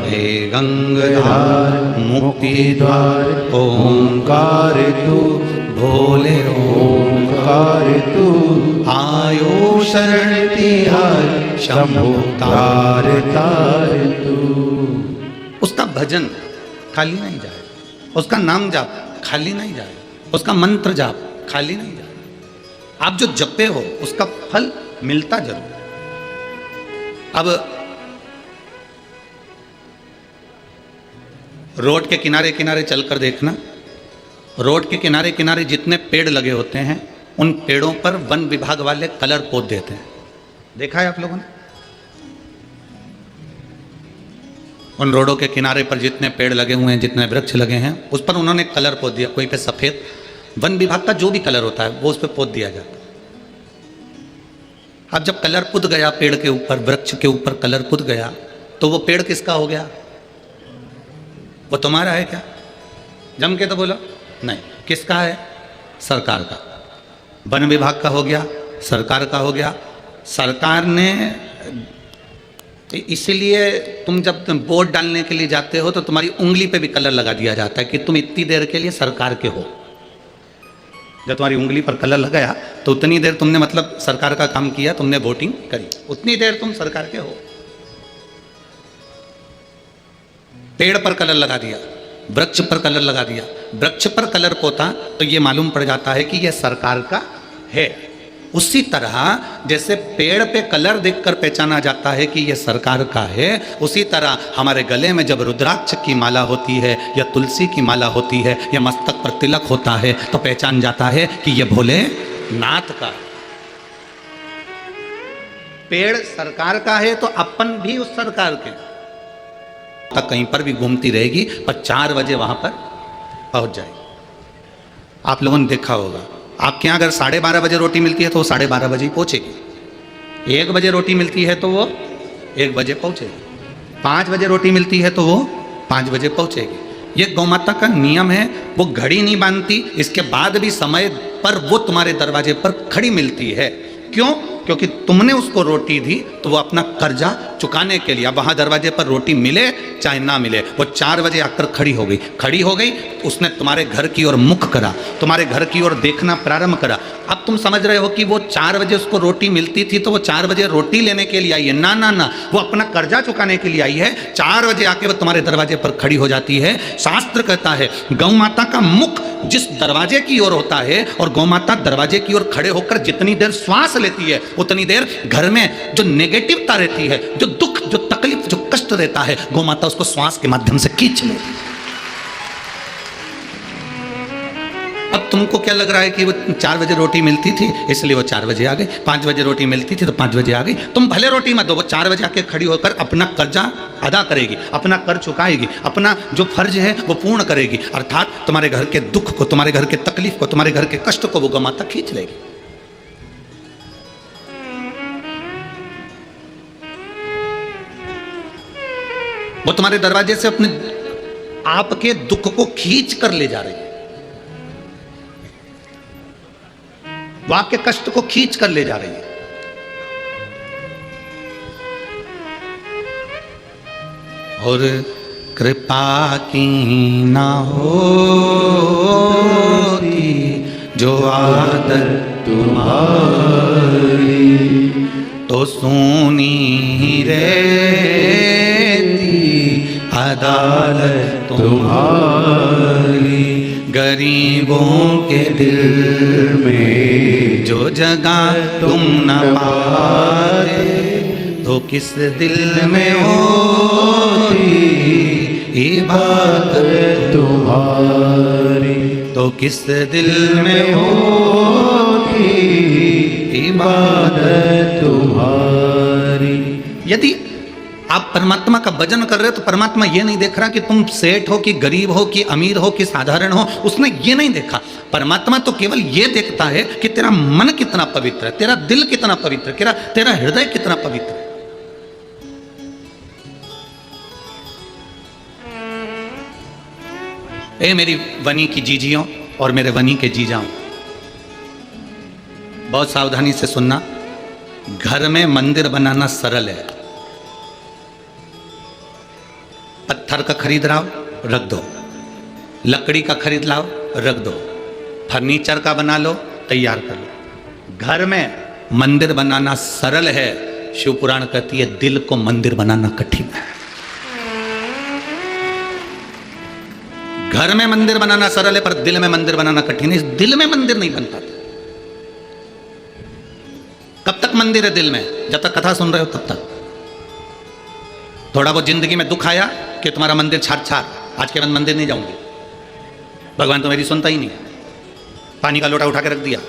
हे गंगाधार मुक्ति द्वार ओंकार तू, भोले ओंकार तू। आयो शरण तिहार शंभु तार तार तू। उसका भजन खाली नहीं जाए, उसका नाम जाप खाली नहीं जाए, उसका मंत्र जाप खाली नहीं जाए। आप जो जपे हो उसका फल मिलता जरूर। अब रोड के किनारे किनारे चलकर देखना, रोड के किनारे किनारे जितने पेड़ लगे होते हैं उन पेड़ों पर वन विभाग वाले कलर पोत देते हैं। देखा है आप लोगों ने? उन रोडों के किनारे पर जितने पेड़ लगे हुए हैं, जितने वृक्ष लगे हैं, उस पर उन्होंने कलर पोत दिया। कोई पे सफ़ेद, वन विभाग का जो भी कलर होता है वो उस पर पोत दिया जाता है। अब जब कलर पुत गया पेड़ के ऊपर, वृक्ष के ऊपर कलर पुत गया तो वो पेड़ किसका हो गया? वो तुम्हारा है क्या? जम के तो बोलो नहीं। किसका है? सरकार का। वन विभाग का हो गया, सरकार का हो गया। सरकार ने, इसीलिए तुम जब वोट डालने के लिए जाते हो तो तुम्हारी उंगली पे भी कलर लगा दिया जाता है कि तुम इतनी देर के लिए सरकार के हो। जब तुम्हारी उंगली पर कलर लगाया तो उतनी देर तुमने मतलब सरकार का काम किया, तुमने वोटिंग करी, उतनी देर तुम सरकार के हो। पेड़ पर कलर लगा दिया, वृक्ष पर कलर लगा दिया, वृक्ष पर कलर पोता तो ये मालूम पड़ जाता है कि यह सरकार का है। उसी तरह जैसे पेड़ पे कलर देखकर पहचाना जाता है कि यह सरकार का है, उसी तरह हमारे गले में जब रुद्राक्ष की माला होती है या तुलसी की माला होती है या मस्तक पर तिलक होता है तो पहचान जाता है कि यह भोले नाथ का है। पेड़ सरकार का है तो अपन भी उस सरकार के, तक कहीं पर भी घूमती रहेगी पर 4 बजे वहां पर पहुंच जाएगी। आप लोगों ने देखा होगा, आपके यहाँ अगर 12:30 बजे रोटी मिलती है तो वो 12:30 बजे ही पहुँचेगी। 1 बजे रोटी मिलती है तो वो 1 बजे पहुँचेगी। 5 बजे रोटी मिलती है तो वो 5 बजे पहुंचेगी। ये गौ माता का नियम है, वो घड़ी नहीं बांधती, इसके बाद भी समय पर वो तुम्हारे दरवाजे पर खड़ी मिलती है। क्यों? क्योंकि तुमने उसको रोटी दी तो वो अपना कर्जा चुकाने के लिए, अब वहाँ दरवाजे पर रोटी मिले चाहे ना मिले, वो 4 बजे आकर खड़ी हो गई, उसने तुम्हारे घर की ओर मुख करा, तुम्हारे घर की ओर देखना प्रारंभ करा। अब तुम समझ रहे हो कि वो 4 बजे उसको रोटी मिलती थी तो वो 4 बजे रोटी लेने के लिए आई है। ना ना ना, वो अपना कर्जा चुकाने के लिए आई है। 4 बजे आके वो तुम्हारे दरवाजे पर खड़ी हो जाती है। शास्त्र कहता है गौ माता का मुख जिस दरवाजे की ओर होता है और गौ माता दरवाजे की ओर खड़े होकर जितनी देर श्वास लेती है उतनी देर घर में जो नेगेटिवता रहती है, जो दुख, जो तकलीफ, जो कष्ट रहता है, गौ माता उसको श्वास के माध्यम से खींच लेती है। अब तुमको क्या लग रहा है कि वो 4 बजे रोटी मिलती थी इसलिए वो 4 बजे आ गई, 5 बजे रोटी मिलती थी तो 5 बजे आ गई। तुम भले रोटी मत दो, वो 4 बजे आके खड़ी होकर अपना कर्जा अदा करेगी, अपना कर चुकाएगी, अपना जो फर्ज है वो पूर्ण करेगी, अर्थात तुम्हारे घर के दुख को, तुम्हारे घर के तकलीफ को, तुम्हारे घर के कष्ट को वो गौ माता खींच लेगी। वो तुम्हारे दरवाजे से अपने आपके दुख को खींच कर ले जा रही है, वो आपके कष्ट को खींच कर ले जा रही है। और कृपा की ना होती जो आदत तुम्हारी तो सुनी रहती अदालत तुम्हारी। गरीबों के दिल में जो जगह तुम न पाते तो किस दिल में होती इबादत तुम्हारी, तो किस दिल में होती इबादत तुम्हारी। यदि आप परमात्मा का भजन कर रहे हो तो परमात्मा ये नहीं देख रहा कि तुम सेठ हो कि गरीब हो कि अमीर हो कि साधारण हो, उसने ये नहीं देखा। परमात्मा तो केवल ये देखता है कि तेरा मन कितना पवित्र है, तेरा दिल कितना पवित्र है, तेरा हृदय कितना पवित्र है। ए मेरी वनी की जीजियों और मेरे वनी के जीजाओं, बहुत सावधानी से सुनना। घर में मंदिर बनाना सरल है। पत्थर का खरीद लाओ रख दो, लकड़ी का खरीद लाओ रख दो, फर्नीचर का बना लो तैयार कर लो। घर में मंदिर बनाना सरल है, शिव पुराण कहती है दिल को मंदिर बनाना कठिन है। घर में मंदिर बनाना सरल है पर दिल में मंदिर बनाना कठिन है। इस दिल में मंदिर नहीं बनता। कब तक मंदिर है दिल में? जब तक कथा सुन रहे हो तब तक। थोड़ा बहुत जिंदगी में दुख आया कि तुम्हारा मंदिर छार छार, आज के बाद मंदिर नहीं जाऊंगी, भगवान तो मेरी सुनता ही नहीं, पानी का लोटा उठा के रख दिया,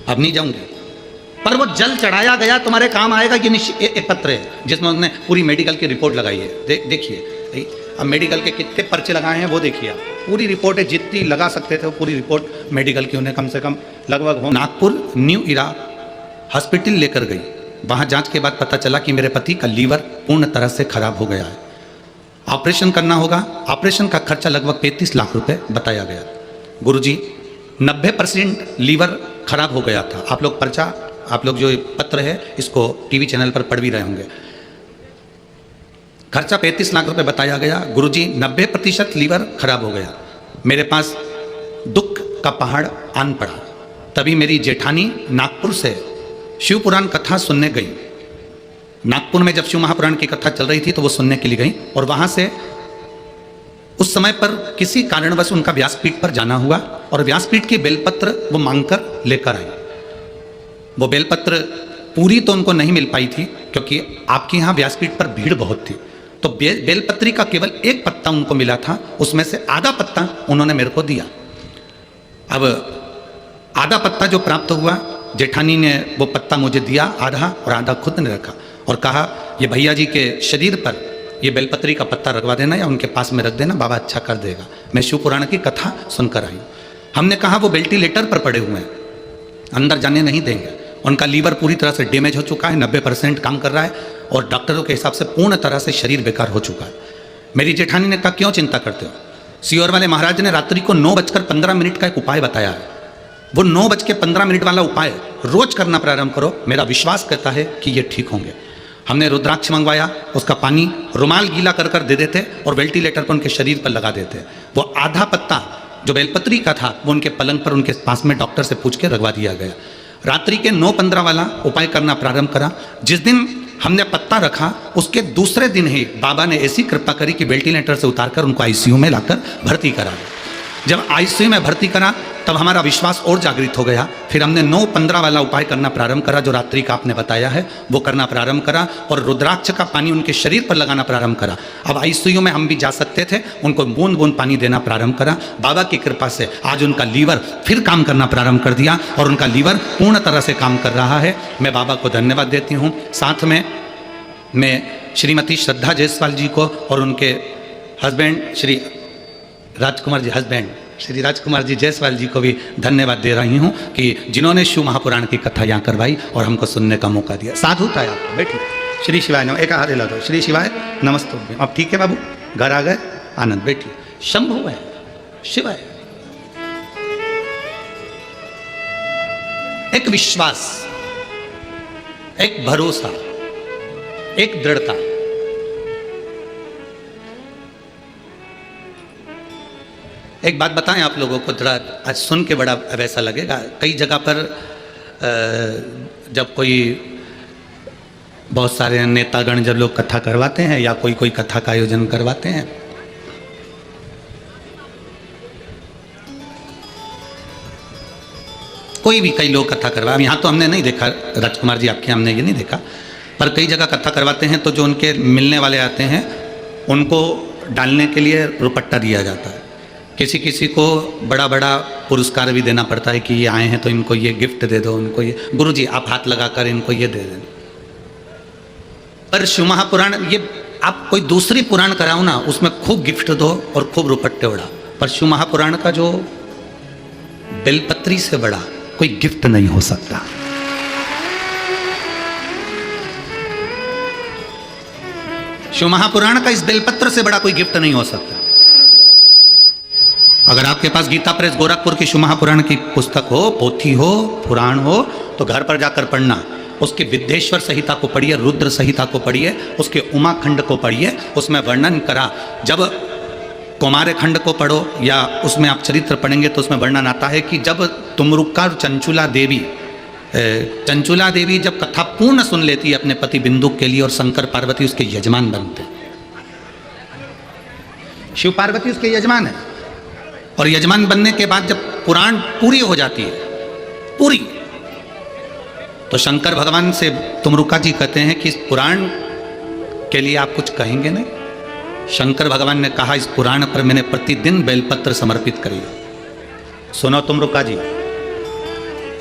अब नहीं जाऊंगी। पर वो जल चढ़ाया गया तुम्हारे काम आएगा। ये एक पत्र है जिसमें उसने पूरी मेडिकल की रिपोर्ट लगाई है। देखिए अब मेडिकल के कितने पर्चे लगाए हैं वो देखिए आप। पूरी रिपोर्ट है, जितनी लगा सकते थे वो पूरी रिपोर्ट मेडिकल की उन्हें कम से कम लगभग हो। नागपुर न्यू इरा हॉस्पिटल लेकर गई, वहाँ जांच के बाद पता चला कि मेरे पति का लीवर पूर्ण तरह से खराब हो गया है, ऑपरेशन करना होगा। ऑपरेशन का खर्चा लगभग 35 लाख रुपए बताया गया। गुरुजी 90% लीवर खराब हो गया था। आप लोग पर्चा, आप लोग जो पत्र है इसको टीवी चैनल पर पढ़ भी रहे होंगे। खर्चा 35 लाख रुपए बताया गया। गुरुजी 90% लीवर खराब हो गया। मेरे पास दुख का पहाड़ आन पड़ा। तभी मेरी जेठानी नागपुर से शिव पुराण कथा सुनने गई। नागपुर में जब शिव महापुराण की कथा चल रही थी तो वो सुनने के लिए गई और वहाँ से उस समय पर किसी कारणवश उनका व्यासपीठ पर जाना हुआ और व्यासपीठ के बेलपत्र वो मांगकर लेकर आई। वो बेलपत्र पूरी तो उनको नहीं मिल पाई थी क्योंकि आपके यहाँ व्यासपीठ पर भीड़ बहुत थी, तो बेलपत्री का केवल एक पत्ता उनको मिला था, उसमें से आधा पत्ता उन्होंने मेरे को दिया। अब आधा पत्ता जो प्राप्त हुआ, जेठानी ने वो पत्ता मुझे दिया आधा और आधा खुद ने रखा और कहा ये भैया जी के शरीर पर ये बेलपत्री का पत्ता रखवा देना या उनके पास में रख देना, बाबा अच्छा कर देगा। मैं शिव पुराण की कथा सुनकर आई। हमने कहा वो वेंटिलेटर पर पड़े हुए हैं, अंदर जाने नहीं देंगे, उनका लीवर पूरी तरह से डैमेज हो चुका है, 90% काम कर रहा है और डॉक्टरों के हिसाब से पूर्ण तरह से शरीर बेकार हो चुका है। मेरी जेठानी ने कहा क्यों चिंता करते हो? सीहोर वाले महाराज ने रात्रि को 9:15 का एक उपाय बताया है। वो 9:15 वाला उपाय रोज करना प्रारंभ करो, मेरा विश्वास करता है कि ये ठीक होंगे। हमने रुद्राक्ष मंगवाया, उसका पानी रुमाल गीला कर कर दे देते और वेंटिलेटर पर उनके शरीर पर लगा देते। वो आधा पत्ता जो बेलपत्री का था वो उनके पलंग पर उनके पास में डॉक्टर से पूछ के रखवा दिया गया। रात्रि के 9:15 वाला उपाय करना प्रारंभ करा। जिस दिन हमने पत्ता रखा उसके दूसरे दिन ही बाबा ने ऐसी कृपा करी कि वेंटिलेटर से उतारकर उनको आईसीयू में लाकर भर्ती करा। जब आईसीयू में भर्ती करा तब हमारा विश्वास और जागृत हो गया। फिर हमने 9:15 वाला उपाय करना प्रारंभ करा, जो रात्रि का आपने बताया है वो करना प्रारंभ करा, और रुद्राक्ष का पानी उनके शरीर पर लगाना प्रारंभ करा। अब आईसीयू में हम भी जा सकते थे, उनको बूंद बूंद पानी देना प्रारंभ करा। बाबा की कृपा से आज उनका लीवर फिर काम करना प्रारंभ कर दिया और उनका लीवर पूर्ण तरह से काम कर रहा है। मैं बाबा को धन्यवाद देती हूँ। साथ में मैं श्रीमती श्रद्धा जायसवाल जी को और उनके हस्बैंड श्री राजकुमार जी जायसवाल जी को भी धन्यवाद दे रही हूँ कि जिन्होंने शिव महापुराण की कथा यहाँ करवाई और हमको सुनने का मौका दिया। साधु था आपको। बैठिए। श्री शिवाय नमः। एक हाथ हिला दो। श्री शिवाय नमस्ते। अब ठीक है बाबू, घर आ गए, आनंद। बैठिए। शंभु है, शिव है। एक विश्वास, एक भरोसा, एक दृढ़ता। एक बात बताएं आप लोगों को, थोड़ा आज सुन के बड़ा वैसा लगेगा। कई जगह पर जब कोई बहुत सारे नेतागण जब लोग कथा करवाते हैं या कोई कथा का आयोजन करवाते हैं, कोई भी कई लोग कथा करवा, यहाँ तो हमने नहीं देखा राजकुमार जी, आपके हमने ये नहीं देखा, पर कई जगह कथा करवाते हैं तो जो उनके मिलने वाले आते हैं उनको डालने के लिए रुपट्टा दिया जाता है। किसी किसी को बड़ा बड़ा पुरस्कार भी देना पड़ता है कि ये आए हैं तो इनको ये गिफ्ट दे दो, उनको ये, गुरुजी आप हाथ लगाकर इनको ये दे दें। पर शिव महापुराण, ये आप कोई दूसरी पुराण कराओ ना, उसमें खूब गिफ्ट दो और खूब रुपट्टे उड़ा, पर शिव महापुराण का जो बेलपत्री से बड़ा कोई गिफ्ट नहीं हो सकता। शिव महापुराण का इस बेलपत्र से बड़ा कोई गिफ्ट नहीं हो सकता। अगर आपके पास गीता प्रेस गोरखपुर की शिव महापुराण की पुस्तक हो, पोथी हो, पुराण हो, तो घर पर जाकर पढ़ना। उसके विद्येश्वर संहिता को पढ़िए, रुद्र संहिता को पढ़िए, उसके उमा खंड को पढ़िए। उसमें वर्णन करा, जब कौमार खंड को पढ़ो या उसमें आप चरित्र पढ़ेंगे तो उसमें वर्णन आता है कि जब तुमरुक्का चंचुला देवी जब कथा पूर्ण सुन लेती है अपने पति बिंदुक के लिए, और शंकर पार्वती उसके यजमान बनते। शिव पार्वती उसके यजमान है, और यजमान बनने के बाद जब पुराण पूरी हो जाती है, पूरी, तो शंकर भगवान से तुमरुका जी कहते हैं कि इस पुराण के लिए आप कुछ कहेंगे नहीं? शंकर भगवान ने कहा, इस पुराण पर मैंने प्रतिदिन बेलपत्र समर्पित करी। सुनो तुमरुका जी,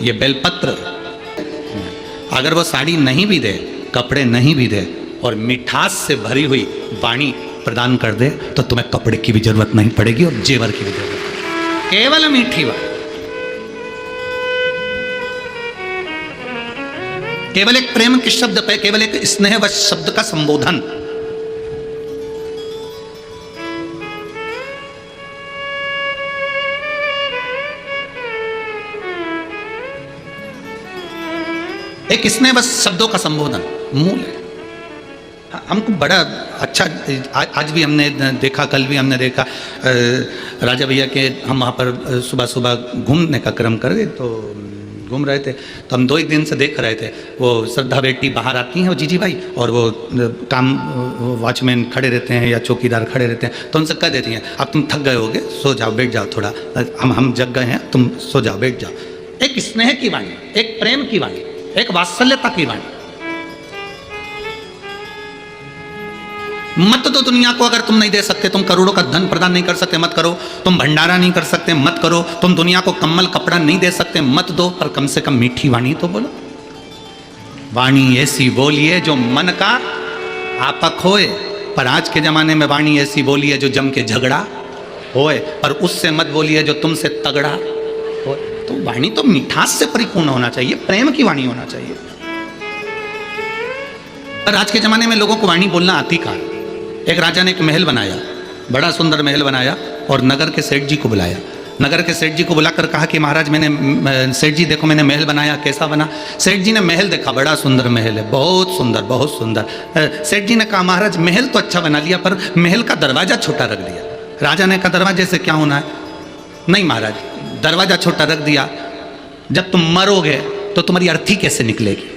ये बेलपत्र अगर वो साड़ी नहीं भी दे, कपड़े नहीं भी दे, और मिठास से भरी हुई वाणी प्रदान कर दे, तो तुम्हें कपड़े की भी जरूरत नहीं पड़ेगी और जेवर की भी जरूरत नहीं। केवल मीठी वाणी, केवल एक प्रेम के शब्द पे, केवल एक स्नेहवश शब्द का संबोधन। एक स्नेहवश शब्दों का संबोधन मूल है। हमको बड़ा अच्छा, आज भी हमने देखा, कल भी हमने देखा, राजा भैया के हम वहाँ पर सुबह सुबह घूमने का क्रम कर रहे, तो घूम रहे थे, तो हम 2 दिन से देख रहे थे, वो श्रद्धा बेटी बाहर आती हैं, वो जीजी भाई, और वो काम वॉचमैन खड़े रहते हैं या चौकीदार खड़े रहते हैं, तो उनसे कह देती हैं, अब तुम थक गए होगे, सो जाओ, बैठ जाओ, थोड़ा हम जग गए हैं, तुम सो जाओ, बैठ जाओ। एक स्नेह की वाणी, एक प्रेम की वाणी, एक वात्सल्यता की वाणी। मत दो दुनिया को, अगर तुम नहीं दे सकते, तुम करोड़ों का धन प्रदान नहीं कर सकते, मत करो। तुम भंडारा नहीं कर सकते, मत करो। तुम दुनिया को कम्बल कपड़ा नहीं दे सकते, मत दो, पर कम से कम मीठी वाणी तो बोलो। वाणी ऐसी बोलिए जो मन का आपक होए, पर आज के जमाने में वाणी ऐसी बोलिए जो जम के झगड़ा होए, पर उससे मत बोलिए जो तुमसे तगड़ा होए। तो वाणी तो मिठास से परिपूर्ण होना चाहिए, प्रेम की वाणी होना चाहिए। पर आज के जमाने में लोगों को वाणी बोलना आती कहाँ? एक राजा ने एक महल बनाया, बड़ा सुंदर महल बनाया, और नगर के सेठ जी को बुलाया। नगर के सेठ जी को बुलाकर कहा कि महाराज मैंने, सेठ जी देखो मैंने महल बनाया, कैसा बना? सेठ जी ने महल देखा, बड़ा सुंदर महल है, बहुत सुंदर बहुत सुंदर। सेठ जी ने कहा महाराज महल तो अच्छा बना लिया, पर महल का दरवाजा छोटा रख दिया। राजा ने कहा दरवाजे से क्या होना है? नहीं महाराज, दरवाजा छोटा रख दिया, जब तुम मरोगे तो तुम्हारी अर्थी कैसे निकलेगी?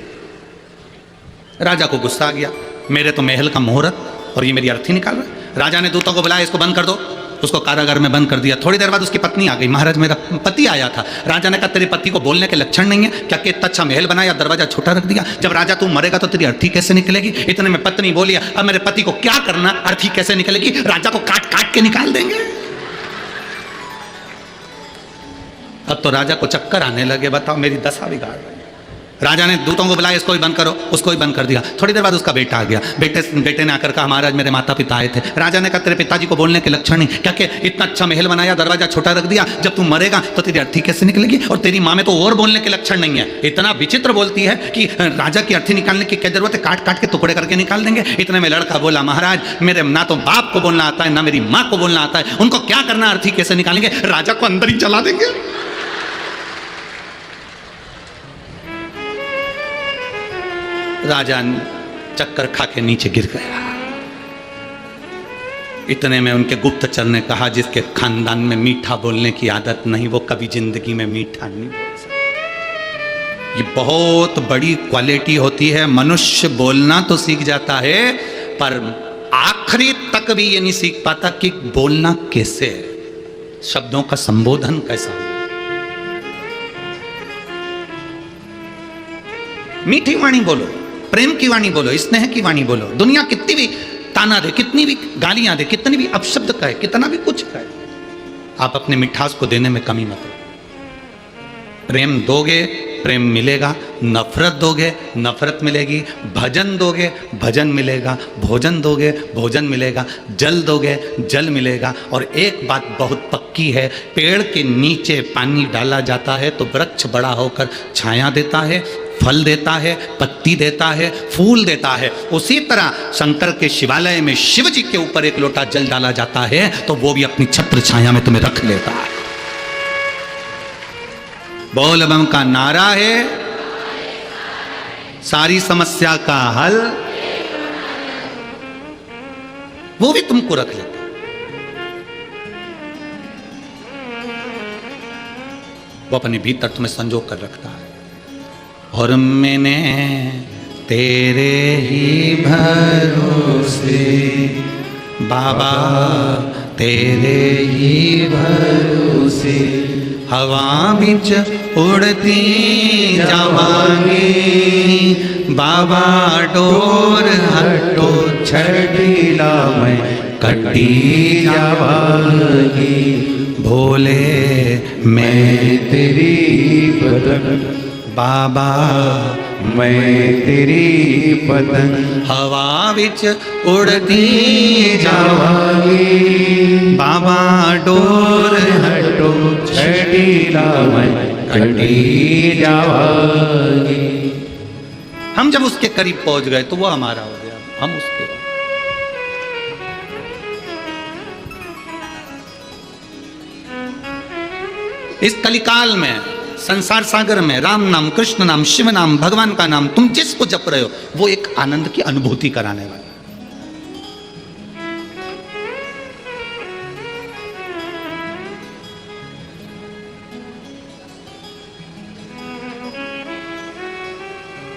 राजा को गुस्सा आ गया, मेरे तो महल का मुहूर्त और ये मेरी अर्थी निकाल रहा है। राजा ने दूतों को बुलाया, इसको बंद कर दो। उसको कारागार में बंद कर दिया। थोड़ी देर बाद उसकी पत्नी आ गई, महाराज मेरा पति आया था। राजा ने कहा तेरे पति को बोलने के लक्षण नहीं है क्या कि इतना अच्छा महल बनाया, दरवाजा छोटा रख दिया, जब राजा तू मरेगा तो तेरी अर्थी कैसे निकलेगी? इतने में पत्नी बोली अब मेरे पति को क्या करना, अर्थी कैसे निकलेगी? राजा को काट काट के निकाल देंगे। अब तो राजा को चक्कर आने लगे, बताओ मेरी दशा बिगाड़ रही है। राजा ने दूतों को बुलाया, इसको भी बंद करो, उसको भी बंद कर दिया। थोड़ी देर बाद उसका बेटा आ गया। बेटे ने आकर कहा महाराज मेरे माता पिता आए थे। राजा ने कहा तेरे पिताजी को बोलने के लक्षण नहीं क्या कि इतना अच्छा महल बनाया, दरवाजा छोटा रख दिया, जब तू मरेगा तो तेरी अर्थी कैसे निकलेगी? और तेरी माँ में तो और बोलने के लक्षण नहीं है, इतना विचित्र बोलती है कि राजा की अर्थी निकालने की क्या जरूरत है, काट काट के टुकड़े करके निकाल देंगे। इतने में लड़का बोला महाराज मेरे ना तो बाप को बोलना आता है ना मेरी माँ को बोलना आता है, उनको क्या करना, अर्थी कैसे निकालेंगे? राजा को अंदर ही चला देंगे। राजा चक्कर खा के नीचे गिर गया। इतने में उनके गुप्तचर ने कहा जिसके खानदान में मीठा बोलने की आदत नहीं वो कभी जिंदगी में मीठा नहीं बोल सकता। ये बहुत बड़ी क्वालिटी होती है। मनुष्य बोलना तो सीख जाता है पर आखिरी तक भी ये नहीं सीख पाता कि बोलना कैसे है, शब्दों का संबोधन कैसा है। मीठी वाणी बोलो, प्रेम की वाणी बोलो, स्नेह की वाणी बोलो। दुनिया कितनी भी ताना दे, कितनी भी गालियां दे, कितनी भी अपशब्द कहे, कितना भी कुछ कहे, आप अपने मिठास को देने में कमी मत करो। प्रेम दोगे प्रेम मिलेगा, नफरत दोगे नफरत मिलेगी, भजन दोगे भजन मिलेगा, भोजन दोगे भोजन मिलेगा, जल दोगे जल मिलेगा। और एक बात बहुत पक्की है, पेड़ के नीचे पानी डाला जाता है तो वृक्ष बड़ा होकर छाया देता है, फल देता है, पत्ती देता है, फूल देता है। उसी तरह शंकर के शिवालय में शिव जी के ऊपर एक लोटा जल डाला जाता है तो वो भी अपनी छत्र छाया में तुम्हें रख लेता है। बोल बम का नारा है, सारी समस्या का हल वो भी तुमको रख लेता है। वो अपने भीतर तुम्हें संजो कर रखता है। और मैंने तेरे ही भरोसे बाबा, तेरे ही भरोसे हवा बिच उड़ती जावांगी बाबा, डोर हटो छड़ीला मैं कटी जावांगी। भोले मैं तेरी पतंग बाबा, मैं तेरी पतंग हवा बिच उड़ती जावांगी बाबा, डोर हटो छड़ीला मैं कटी जावांगी। हम जब उसके करीब पहुंच गए तो वो हमारा हो गया, हम उसके। इस कलिकाल में, संसार सागर में राम नाम, कृष्ण नाम, शिव नाम, भगवान का नाम तुम जिसको जप रहे हो वो एक आनंद की अनुभूति कराने वाला।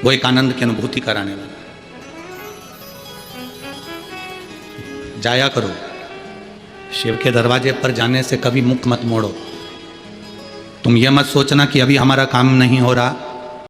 वो एक आनंद की अनुभूति कराने वाला। जाया करो, शिव के दरवाजे पर जाने से कभी मुख मत मोड़ो। तुम ये मत सोचना कि अभी हमारा काम नहीं हो रहा,